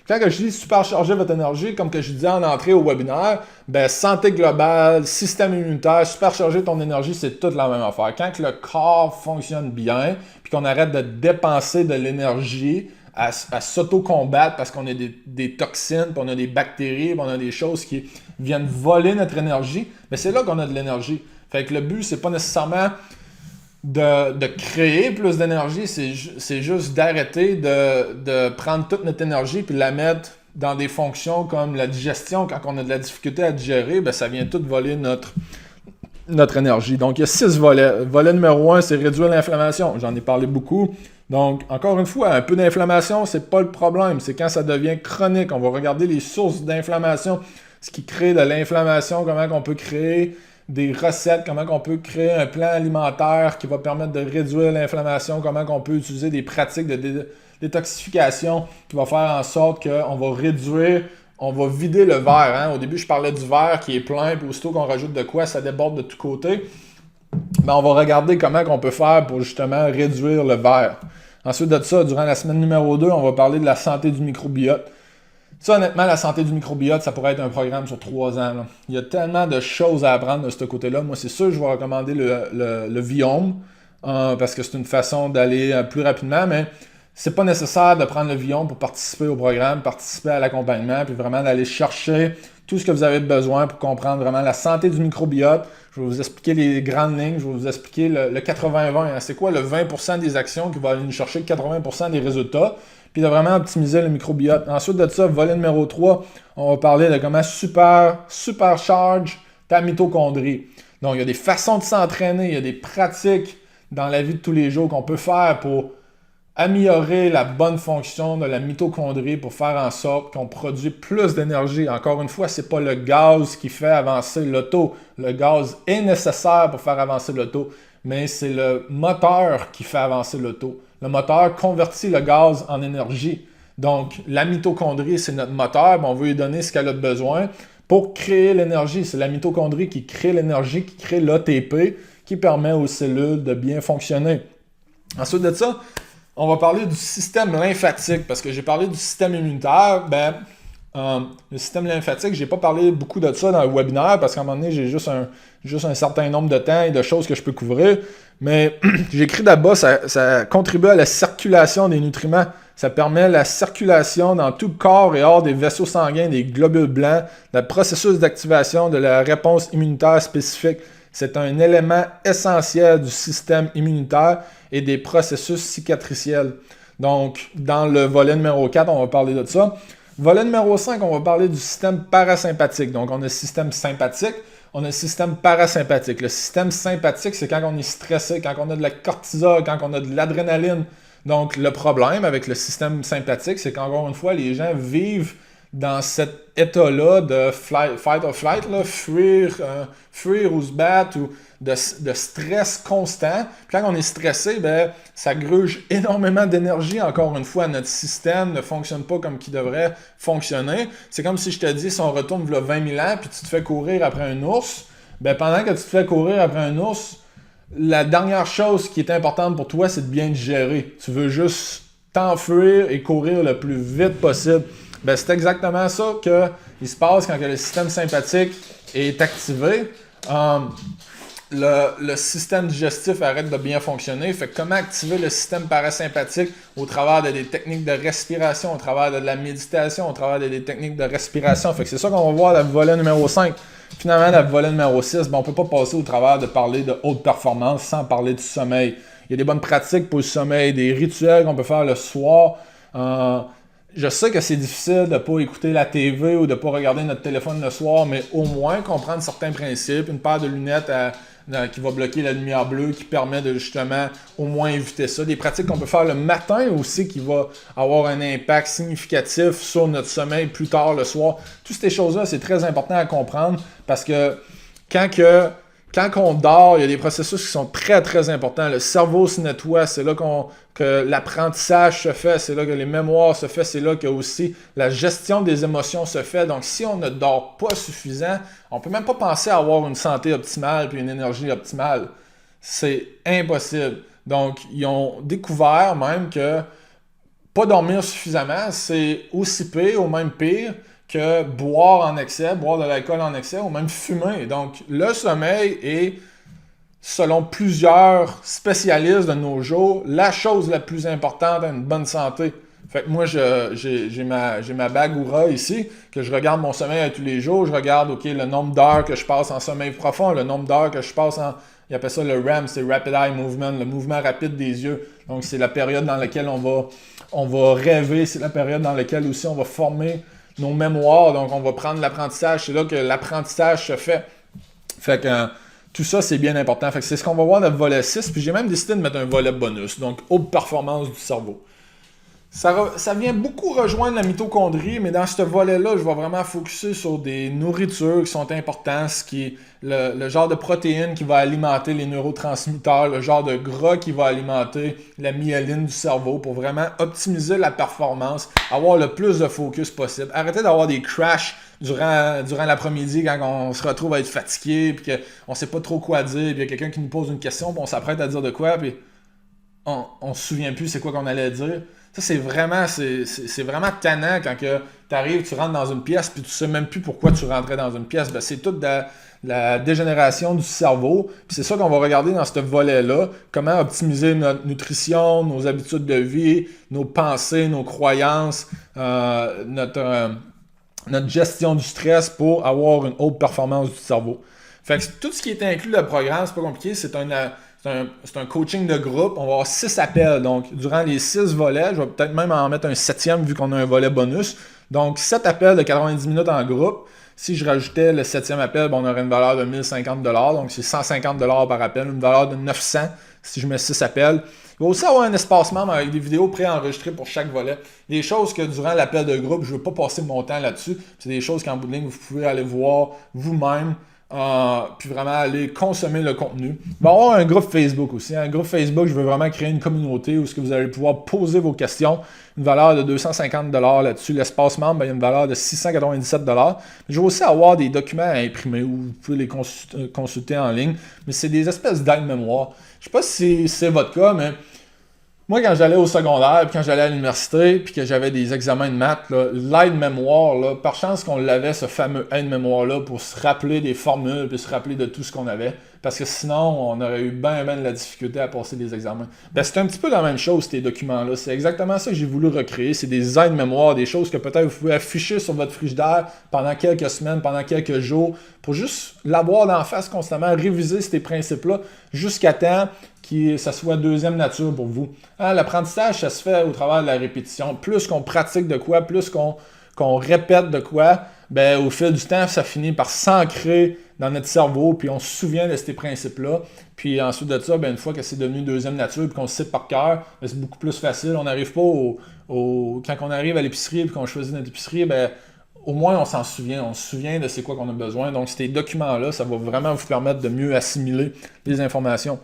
Quand je dis supercharger votre énergie, comme que je disais en entrée au webinaire, santé globale, système immunitaire, supercharger ton énergie, c'est toute la même affaire. Quand le corps fonctionne bien, puis qu'on arrête de dépenser de l'énergie à s'auto-combattre parce qu'on a des toxines, puis on a des bactéries, puis on a des choses qui viennent voler notre énergie, c'est là qu'on a de l'énergie. Fait que le but, c'est pas nécessairement de créer plus d'énergie, c'est juste d'arrêter de prendre toute notre énergie puis la mettre dans des fonctions comme la digestion. Quand on a de la difficulté à digérer, ça vient tout voler notre énergie. Donc, il y a 6 volets. Volet numéro 1, c'est réduire l'inflammation. J'en ai parlé beaucoup. Donc, encore une fois, un peu d'inflammation, c'est pas le problème. C'est quand ça devient chronique. On va regarder les sources d'inflammation, ce qui crée de l'inflammation, comment on peut créer des recettes, comment on peut créer un plan alimentaire qui va permettre de réduire l'inflammation, comment on peut utiliser des pratiques de détoxification qui va faire en sorte qu'on va réduire, on va vider le verre. Au début, je parlais du verre qui est plein, puis aussitôt qu'on rajoute de quoi, ça déborde de tous côtés. On va regarder comment on peut faire pour justement réduire le verre. Ensuite de ça, durant la semaine numéro 2, on va parler de la santé du microbiote. Ça, honnêtement, la santé du microbiote, ça pourrait être un programme sur 3 ans. Là. Il y a tellement de choses à apprendre de ce côté-là. Moi, c'est sûr que je vais recommander le Viome parce que c'est une façon d'aller plus rapidement, mais c'est pas nécessaire de prendre le Viome pour participer au programme, participer à l'accompagnement, puis vraiment d'aller chercher tout ce que vous avez besoin pour comprendre vraiment la santé du microbiote. Je vais vous expliquer les grandes lignes, je vais vous expliquer le 80-20. C'est quoi le 20% des actions qui vont aller nous chercher 80% des résultats? Puis de vraiment optimiser le microbiote. Ensuite de ça, volet numéro 3, on va parler de comment supercharge ta mitochondrie. Donc, il y a des façons de s'entraîner, il y a des pratiques dans la vie de tous les jours qu'on peut faire pour améliorer la bonne fonction de la mitochondrie pour faire en sorte qu'on produit plus d'énergie. Encore une fois, ce n'est pas le gaz qui fait avancer l'auto. Le gaz est nécessaire pour faire avancer l'auto, mais c'est le moteur qui fait avancer l'auto. Le moteur convertit le gaz en énergie. Donc, la mitochondrie, c'est notre moteur. On veut lui donner ce qu'elle a besoin pour créer l'énergie. C'est la mitochondrie qui crée l'énergie, qui crée l'ATP, qui permet aux cellules de bien fonctionner. Ensuite de ça, on va parler du système lymphatique, parce que j'ai parlé du système immunitaire. Le système lymphatique, j'ai pas parlé beaucoup de ça dans le webinaire, parce qu'à un moment donné, j'ai juste un certain nombre de temps et de choses que je peux couvrir. Mais j'ai écrit là-bas, ça contribue à la circulation des nutriments. Ça permet la circulation dans tout le corps et hors des vaisseaux sanguins, des globules blancs, le processus d'activation de la réponse immunitaire spécifique. C'est un élément essentiel du système immunitaire et des processus cicatriciels. Donc, dans le volet numéro 4, on va parler de ça. Volet numéro 5, on va parler du système parasympathique. Donc, on a le système sympathique, on a le système parasympathique. Le système sympathique, c'est quand on est stressé, quand on a de la cortisol, quand on a de l'adrénaline. Donc, le problème avec le système sympathique, c'est qu'encore une fois, les gens vivent dans cet état-là de fight or flight, là, fuir ou se battre, ou de stress constant. Puis quand on est stressé, ben, ça gruge énormément d'énergie, encore une fois. Notre système ne fonctionne pas comme il devrait fonctionner. C'est comme si je te dis, si on retourne il y a 20 000 ans, puis tu te fais courir après un ours, ben, pendant que tu te fais courir après un ours, la dernière chose qui est importante pour toi, c'est de bien te gérer. Tu veux juste t'enfuir et courir le plus vite possible. Ben, c'est exactement ça qu'il se passe quand le système sympathique est activé. Le système digestif arrête de bien fonctionner. Fait que comment activer le système parasympathique au travers des techniques de respiration, au travers de la méditation, au travers des techniques de respiration. Fait que c'est ça qu'on va voir dans le volet numéro 5. Finalement, dans le volet numéro 6, ben, on ne peut pas passer au travers de parler de haute performance sans parler du sommeil. Il y a des bonnes pratiques pour le sommeil, des rituels qu'on peut faire le soir. Je sais que c'est difficile de ne pas écouter la TV ou de ne pas regarder notre téléphone le soir, mais au moins comprendre certains principes, une paire de lunettes qui va bloquer la lumière bleue, qui permet de justement au moins éviter ça. Des pratiques qu'on peut faire le matin aussi qui va avoir un impact significatif sur notre sommeil plus tard le soir. Toutes ces choses-là, c'est très important à comprendre parce que quand on dort, il y a des processus qui sont très, très importants. Le cerveau se nettoie, c'est là que l'apprentissage se fait, c'est là que les mémoires se fait, c'est là que aussi la gestion des émotions se fait. Donc, si on ne dort pas suffisant, on ne peut même pas penser à avoir une santé optimale puis une énergie optimale. C'est impossible. Donc, ils ont découvert même que pas dormir suffisamment, c'est aussi pire ou même pire que boire en excès, boire de l'alcool en excès ou même fumer. Donc, le sommeil est, selon plusieurs spécialistes de nos jours, la chose la plus importante à une bonne santé. Fait que moi, j'ai ma bague Oura ici, que je regarde mon sommeil à tous les jours. Je regarde, le nombre d'heures que je passe en sommeil profond, le nombre d'heures que je passe ils appellent ça le REM, c'est Rapid Eye Movement, le mouvement rapide des yeux. Donc, c'est la période dans laquelle on va rêver, c'est la période dans laquelle aussi on va former nos mémoires, donc on va prendre l'apprentissage, c'est là que l'apprentissage se fait. Fait que tout ça, c'est bien important. Fait que c'est ce qu'on va voir dans le volet 6, puis j'ai même décidé de mettre un volet bonus, donc haute performance du cerveau. Ça vient beaucoup rejoindre la mitochondrie, mais dans ce volet-là, je vais vraiment focusser sur des nourritures qui sont importantes, ce qui est le genre de protéines qui va alimenter les neurotransmetteurs, le genre de gras qui va alimenter la myéline du cerveau pour vraiment optimiser la performance, avoir le plus de focus possible. Arrêtez d'avoir des crashs durant l'après-midi quand on se retrouve à être fatigué, puis qu'on ne sait pas trop quoi dire, puis il y a quelqu'un qui nous pose une question, puis on s'apprête à dire de quoi, puis on ne se souvient plus c'est quoi qu'on allait dire. Ça, c'est vraiment tannant quand tu arrives, tu rentres dans une pièce puis tu sais même plus pourquoi tu rentrais dans une pièce. Ben, c'est toute la dégénération du cerveau. Puis c'est ça qu'on va regarder dans ce volet-là. Comment optimiser notre nutrition, nos habitudes de vie, nos pensées, nos croyances, notre gestion du stress pour avoir une haute performance du cerveau. Fait que tout ce qui est inclus dans le programme, c'est pas compliqué, c'est un coaching de groupe. On va avoir 6 appels. Donc, durant les 6 volets, je vais peut-être même en mettre un 7e vu qu'on a un volet bonus. Donc, 7 appels de 90 minutes en groupe. Si je rajoutais le 7e appel, on aurait une valeur de 1050 $. Donc, c'est 150 $ par appel. Une valeur de 900 si je mets 6 appels. Il va aussi avoir un espace membre avec des vidéos préenregistrées pour chaque volet. Des choses que durant l'appel de groupe, je ne veux pas passer mon temps là-dessus. C'est des choses qu'en bout de ligne, vous pouvez aller voir vous-même. Puis vraiment aller consommer le contenu. Il va y avoir un groupe Facebook aussi. Un groupe Facebook, je veux vraiment créer une communauté où vous allez pouvoir poser vos questions. Une valeur de 250 $ là-dessus. L'espace membre, il y a une valeur de 697 $. Je vais aussi avoir des documents à imprimer où vous pouvez les consulter en ligne. Mais c'est des espèces d'aide-mémoire. Je ne sais pas si c'est votre cas, mais moi, quand j'allais au secondaire, puis quand j'allais à l'université, puis que j'avais des examens de maths, l'aide-mémoire, par chance qu'on l'avait, ce fameux aide-mémoire-là, pour se rappeler des formules, puis se rappeler de tout ce qu'on avait. Parce que sinon, on aurait eu bien de la difficulté à passer des examens. Ben, c'est un petit peu la même chose, ces documents-là. C'est exactement ça que j'ai voulu recréer. C'est des aides-mémoire, des choses que peut-être vous pouvez afficher sur votre frigidaire pendant quelques semaines, pendant quelques jours, pour juste l'avoir d'en face constamment, réviser ces principes-là, jusqu'à temps que ça soit deuxième nature pour vous. L'apprentissage, ça se fait au travers de la répétition. Plus qu'on pratique de quoi, plus qu'on répète de quoi, ben, au fil du temps, ça finit par s'ancrer dans notre cerveau, puis on se souvient de ces principes-là. Puis ensuite de ça, ben, une fois que c'est devenu deuxième nature, puis qu'on le sait par cœur, ben, c'est beaucoup plus facile. On n'arrive pas quand on arrive à l'épicerie et qu'on choisit notre épicerie, ben, au moins on s'en souvient, on se souvient de c'est quoi qu'on a besoin. Donc ces documents-là, ça va vraiment vous permettre de mieux assimiler les informations.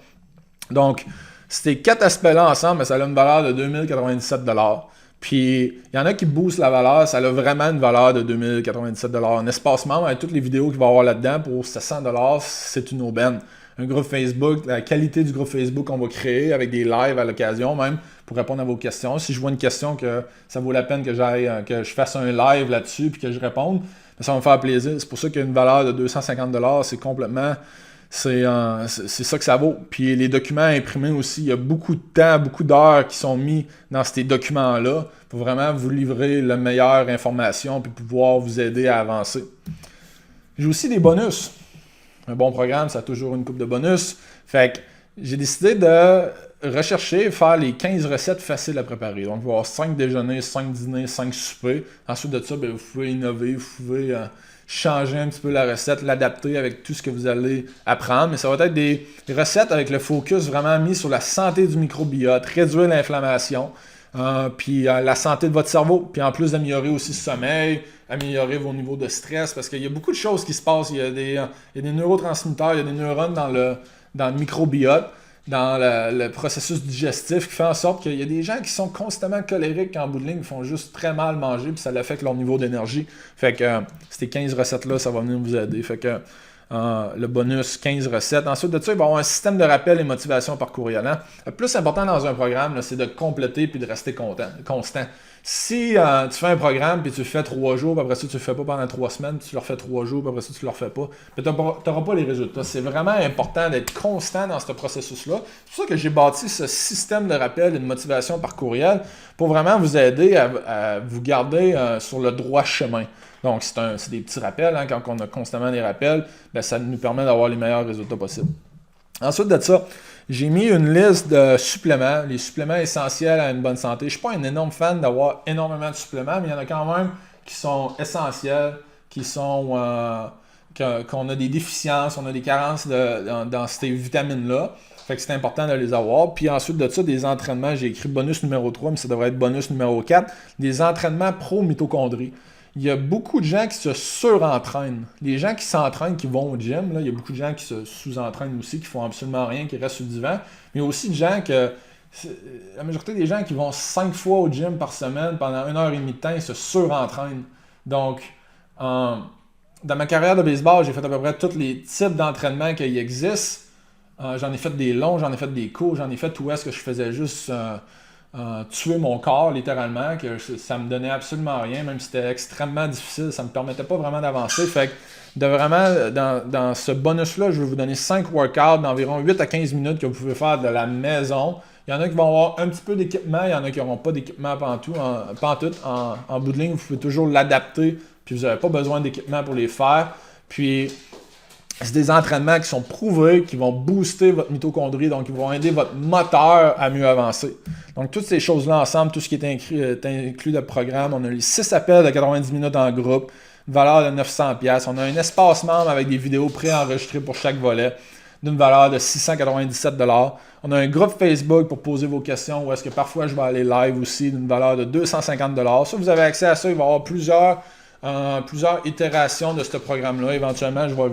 Donc, ces 4 aspects-là ensemble, ça a une valeur de 2097$. Puis, il y en a qui boostent la valeur, ça a vraiment une valeur de 2097$. Un espace membre avec toutes les vidéos qu'il va y avoir là-dedans pour 700$, c'est une aubaine. Un groupe Facebook, la qualité du groupe Facebook qu'on va créer avec des lives à l'occasion même pour répondre à vos questions. Si je vois une question que ça vaut la peine que je fasse un live là-dessus puis que je réponde, ça va me faire plaisir. C'est pour ça qu'il y a une valeur de 250$, c'est complètement... C'est ça que ça vaut. Puis les documents imprimés aussi, il y a beaucoup de temps, beaucoup d'heures qui sont mis dans ces documents-là pour vraiment vous livrer la meilleure information puis pouvoir vous aider à avancer. J'ai aussi des bonus. Un bon programme, ça a toujours une coupe de bonus. Fait que j'ai décidé de rechercher, faire les 15 recettes faciles à préparer. Donc, vous allez avoir 5 déjeuners, 5 dîners, 5 soupers. Ensuite de ça, vous pouvez innover, vous pouvez changer un petit peu la recette, l'adapter avec tout ce que vous allez apprendre. Mais ça va être des recettes avec le focus vraiment mis sur la santé du microbiote, réduire l'inflammation, puis la santé de votre cerveau. Puis en plus d'améliorer aussi le sommeil, améliorer vos niveaux de stress, parce qu'il y a beaucoup de choses qui se passent. Il y a des neurotransmetteurs, il y a des neurones dans le microbiote, dans le processus digestif, qui fait en sorte qu'il y a des gens qui sont constamment colériques en bout de ligne, qui font juste très mal manger, puis ça affecte leur niveau d'énergie. Fait que ces 15 recettes-là, ça va venir vous aider. Fait que le bonus 15 recettes. Ensuite de ça, il va y avoir un système de rappel et motivation par courriel. Le plus important dans un programme, là, c'est de compléter puis de rester constant. Si tu fais un programme puis tu le fais 3 jours, puis après ça tu le fais pas pendant 3 semaines, puis tu le refais 3 jours, puis après ça tu le refais pas, tu n'auras pas les résultats. C'est vraiment important d'être constant dans ce processus-là. C'est pour ça que j'ai bâti ce système de rappel et de motivation par courriel pour vraiment vous aider à vous garder sur le droit chemin. Donc, c'est des petits rappels. Quand on a constamment des rappels, ça nous permet d'avoir les meilleurs résultats possibles. Ensuite de ça, j'ai mis une liste de suppléments, les suppléments essentiels à une bonne santé. Je ne suis pas un énorme fan d'avoir énormément de suppléments, mais il y en a quand même qui sont essentiels, qu'on a des déficiences, on a des carences dans ces vitamines-là. Fait que c'est important de les avoir. Puis ensuite de ça, des entraînements, j'ai écrit bonus numéro 3, mais ça devrait être bonus numéro 4, des entraînements pro-mitochondrie. Il y a beaucoup de gens qui se surentraînent. Les gens qui s'entraînent, qui vont au gym, là, il y a beaucoup de gens qui se sous-entraînent aussi, qui font absolument rien, qui restent sur le divan. Mais il y a aussi de gens la majorité des gens qui vont 5 fois au gym par semaine pendant 1h30 de temps, ils se surentraînent. Donc, dans ma carrière de baseball, j'ai fait à peu près tous les types d'entraînements qui existent. J'en ai fait des longs, j'en ai fait des courts, j'en ai fait où est-ce que je faisais juste... tuer mon corps littéralement, que ça me donnait absolument rien, même si c'était extrêmement difficile, ça me permettait pas vraiment d'avancer. Fait que dans ce bonus-là, je vais vous donner 5 workouts d'environ 8 à 15 minutes que vous pouvez faire de la maison. Il y en a qui vont avoir un petit peu d'équipement, il y en a qui n'auront pas d'équipement pantoute. En bout de ligne, vous pouvez toujours l'adapter, puis vous n'avez pas besoin d'équipement pour les faire. Puis c'est des entraînements qui sont prouvés, qui vont booster votre mitochondrie, donc ils vont aider votre moteur à mieux avancer. Donc, toutes ces choses-là ensemble, tout ce qui est inclus dans le programme, on a les 6 appels de 90 minutes en groupe, une valeur de 900$. On a un espace membre avec des vidéos préenregistrées pour chaque volet, d'une valeur de 697$. On a un groupe Facebook pour poser vos questions, où est-ce que parfois je vais aller live aussi, d'une valeur de 250$. Si vous avez accès à ça, il va y avoir plusieurs itérations de ce programme-là. Éventuellement, je vais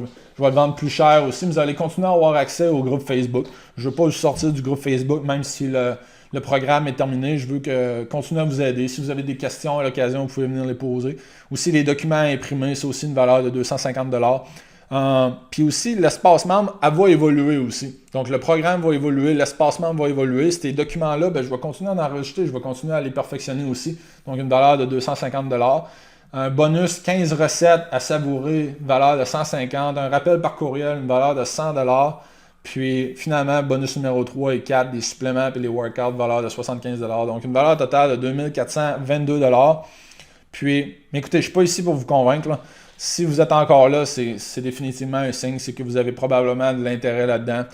le vendre plus cher aussi. Vous allez continuer à avoir accès au groupe Facebook. Je ne veux pas vous sortir du groupe Facebook, même si le programme est terminé. Je veux continuer à vous aider. Si vous avez des questions à l'occasion, vous pouvez venir les poser. Aussi, les documents imprimés, c'est aussi une valeur de 250$. Puis aussi, l'espace membre, elle va évoluer aussi. Donc, le programme va évoluer, l'espace membre va évoluer. Ces documents-là, je vais continuer à en enregistrer, je vais continuer à les perfectionner aussi. Donc, une valeur de 250$. Un bonus 15 recettes à savourer, une valeur de 150$. Un rappel par courriel, une valeur de 100$. Puis finalement, bonus numéro 3 et 4, des suppléments et les workouts, valeur de 75$. Donc une valeur totale de 2422$. Puis, écoutez, je ne suis pas ici pour vous convaincre, là. Si vous êtes encore là, c'est définitivement un signe, c'est que vous avez probablement de l'intérêt là-dedans.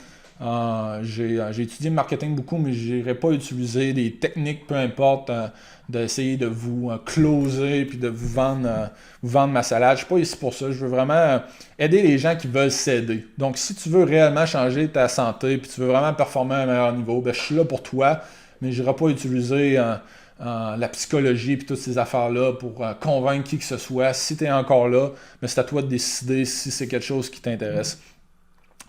J'ai étudié le marketing beaucoup, mais je n'irai pas utiliser des techniques, peu importe, d'essayer de vous closer puis de vous vendre ma salade. Je ne suis pas ici pour ça. Je veux vraiment aider les gens qui veulent s'aider. Donc, si tu veux réellement changer ta santé puis tu veux vraiment performer à un meilleur niveau, je suis là pour toi, mais je n'irai pas utiliser la psychologie et toutes ces affaires-là pour convaincre qui que ce soit. Si tu es encore là, mais c'est à toi de décider si c'est quelque chose qui t'intéresse.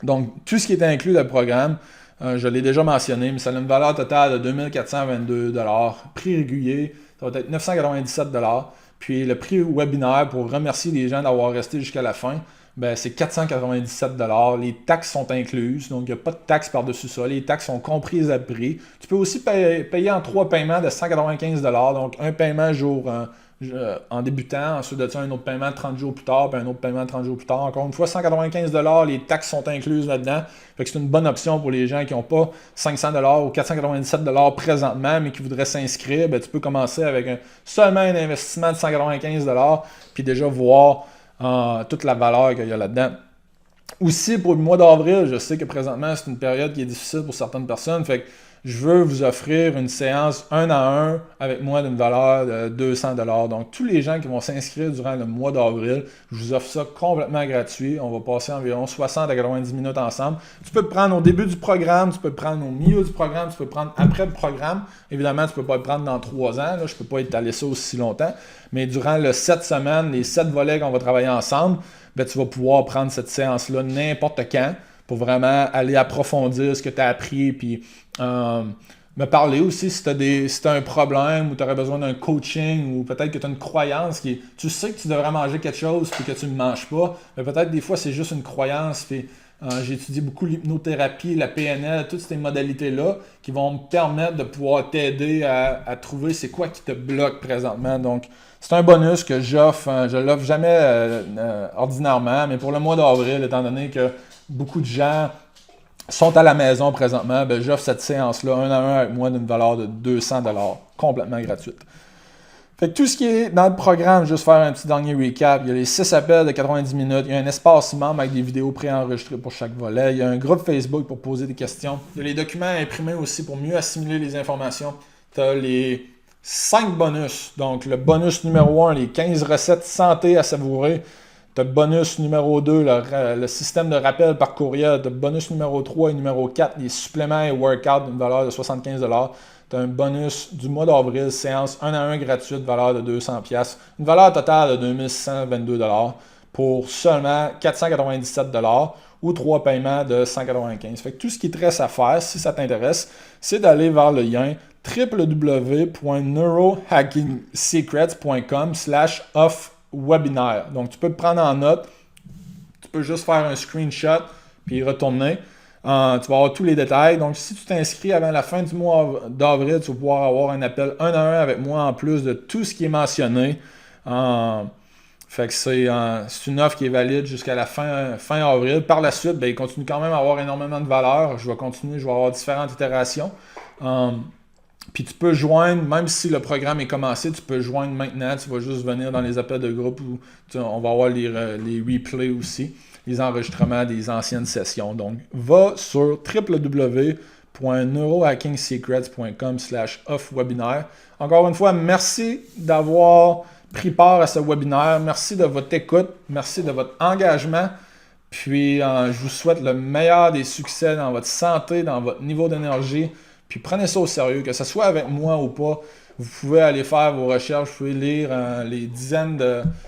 Donc, tout ce qui est inclus dans le programme, je l'ai déjà mentionné, mais ça a une valeur totale de 2422 $. Prix régulier, ça va être 997 $. Puis le prix webinaire, pour remercier les gens d'avoir resté jusqu'à la fin, ben, c'est 497 $. Les taxes sont incluses, donc il n'y a pas de taxes par-dessus ça. Les taxes sont comprises à prix. Tu peux aussi payer en 3 paiements de 195 $. Donc un paiement en débutant, ensuite de ça, un autre paiement 30 jours plus tard, puis un autre paiement 30 jours plus tard. Encore une fois, 195 $, les taxes sont incluses là-dedans. Fait que c'est une bonne option pour les gens qui n'ont pas 500 $ ou 497 $ présentement, mais qui voudraient s'inscrire. Ben, tu peux commencer avec seulement un investissement de 195 $, puis déjà voir toute la valeur qu'il y a là-dedans. Aussi, pour le mois d'avril, je sais que présentement, c'est une période qui est difficile pour certaines personnes. Fait que je veux vous offrir une séance 1 à 1 avec moi d'une valeur de 200 $. Donc, tous les gens qui vont s'inscrire durant le mois d'avril, je vous offre ça complètement gratuit. On va passer environ 60 à 90 minutes ensemble. Tu peux le prendre au début du programme, tu peux le prendre au milieu du programme, tu peux le prendre après le programme. Évidemment, tu ne peux pas le prendre dans 3 ans. Là, je ne peux pas étaler ça aussi longtemps. Mais durant les 7 semaines, les 7 volets qu'on va travailler ensemble, ben, tu vas pouvoir prendre cette séance-là n'importe quand pour vraiment aller approfondir ce que tu as appris, puis me parler aussi si tu as un problème ou tu aurais besoin d'un coaching ou peut-être que tu as une croyance qui tu sais que tu devrais manger quelque chose puis que tu ne manges pas, mais peut-être des fois c'est juste une croyance. Puis, j'ai étudié beaucoup l'hypnothérapie, la PNL, toutes ces modalités-là qui vont me permettre de pouvoir t'aider à trouver c'est quoi qui te bloque présentement. Donc, c'est un bonus que j'offre. Je ne l'offre jamais ordinairement, mais pour le mois d'avril, étant donné que beaucoup de gens sont à la maison présentement, ben, j'offre cette séance-là 1 à 1 avec moi d'une valeur de 200 $, complètement gratuite. Fait que tout ce qui est dans le programme, juste faire un petit dernier recap, il y a les 6 appels de 90 minutes, il y a un espace membre avec des vidéos préenregistrées pour chaque volet, il y a un groupe Facebook pour poser des questions, il y a les documents imprimés aussi pour mieux assimiler les informations, tu as les 5 bonus, donc le bonus numéro 1, les 15 recettes santé à savourer, tu as le bonus numéro 2, le système de rappel par courriel, tu as le bonus numéro 3 et numéro 4, les suppléments et workouts d'une valeur de 75 $. Tu as un bonus du mois d'avril, séance 1 à 1 gratuite, valeur de 200 $. Une valeur totale de 2622 $ pour seulement 497 $ ou 3 paiements de 195 $. Fait que tout ce qui te reste à faire, si ça t'intéresse, c'est d'aller vers le lien www.neurohackingsecrets.com/off-webinaire. Donc, tu peux te prendre en note, tu peux juste faire un screenshot puis y retourner. Tu vas avoir tous les détails. Donc, si tu t'inscris avant la fin du mois d'avril, tu vas pouvoir avoir un appel 1 à 1 avec moi en plus de tout ce qui est mentionné. Fait que c'est une offre qui est valide jusqu'à la fin avril. Par la suite, ben, il continue quand même à avoir énormément de valeur. Je vais continuer, je vais avoir différentes itérations. Puis tu peux joindre, même si le programme est commencé, tu peux joindre maintenant. Tu vas juste venir dans les appels de groupe où on va avoir les replays aussi, les enregistrements des anciennes sessions. Donc, va sur www.neurohackingsecrets.com/off-webinaire. Encore une fois, merci d'avoir pris part à ce webinaire. Merci de votre écoute. Merci de votre engagement. Puis, je vous souhaite le meilleur des succès dans votre santé, dans votre niveau d'énergie. Puis, prenez ça au sérieux, que ce soit avec moi ou pas. Vous pouvez aller faire vos recherches, vous pouvez lire les dizaines,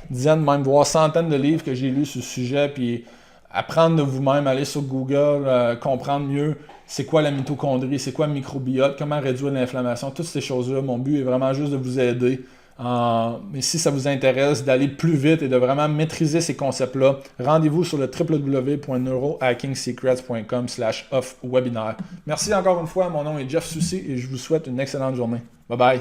même voire centaines de livres que j'ai lus sur ce sujet, puis apprendre de vous-même, aller sur Google, comprendre mieux c'est quoi la mitochondrie, c'est quoi le microbiote, comment réduire l'inflammation, toutes ces choses-là. Mon but est vraiment juste de vous aider. Mais si ça vous intéresse d'aller plus vite et de vraiment maîtriser ces concepts-là, rendez-vous sur le www.neurohackingsecrets.com/off-webinaire. Merci encore une fois, mon nom est Jeff Soucy et je vous souhaite une excellente journée. Bye bye!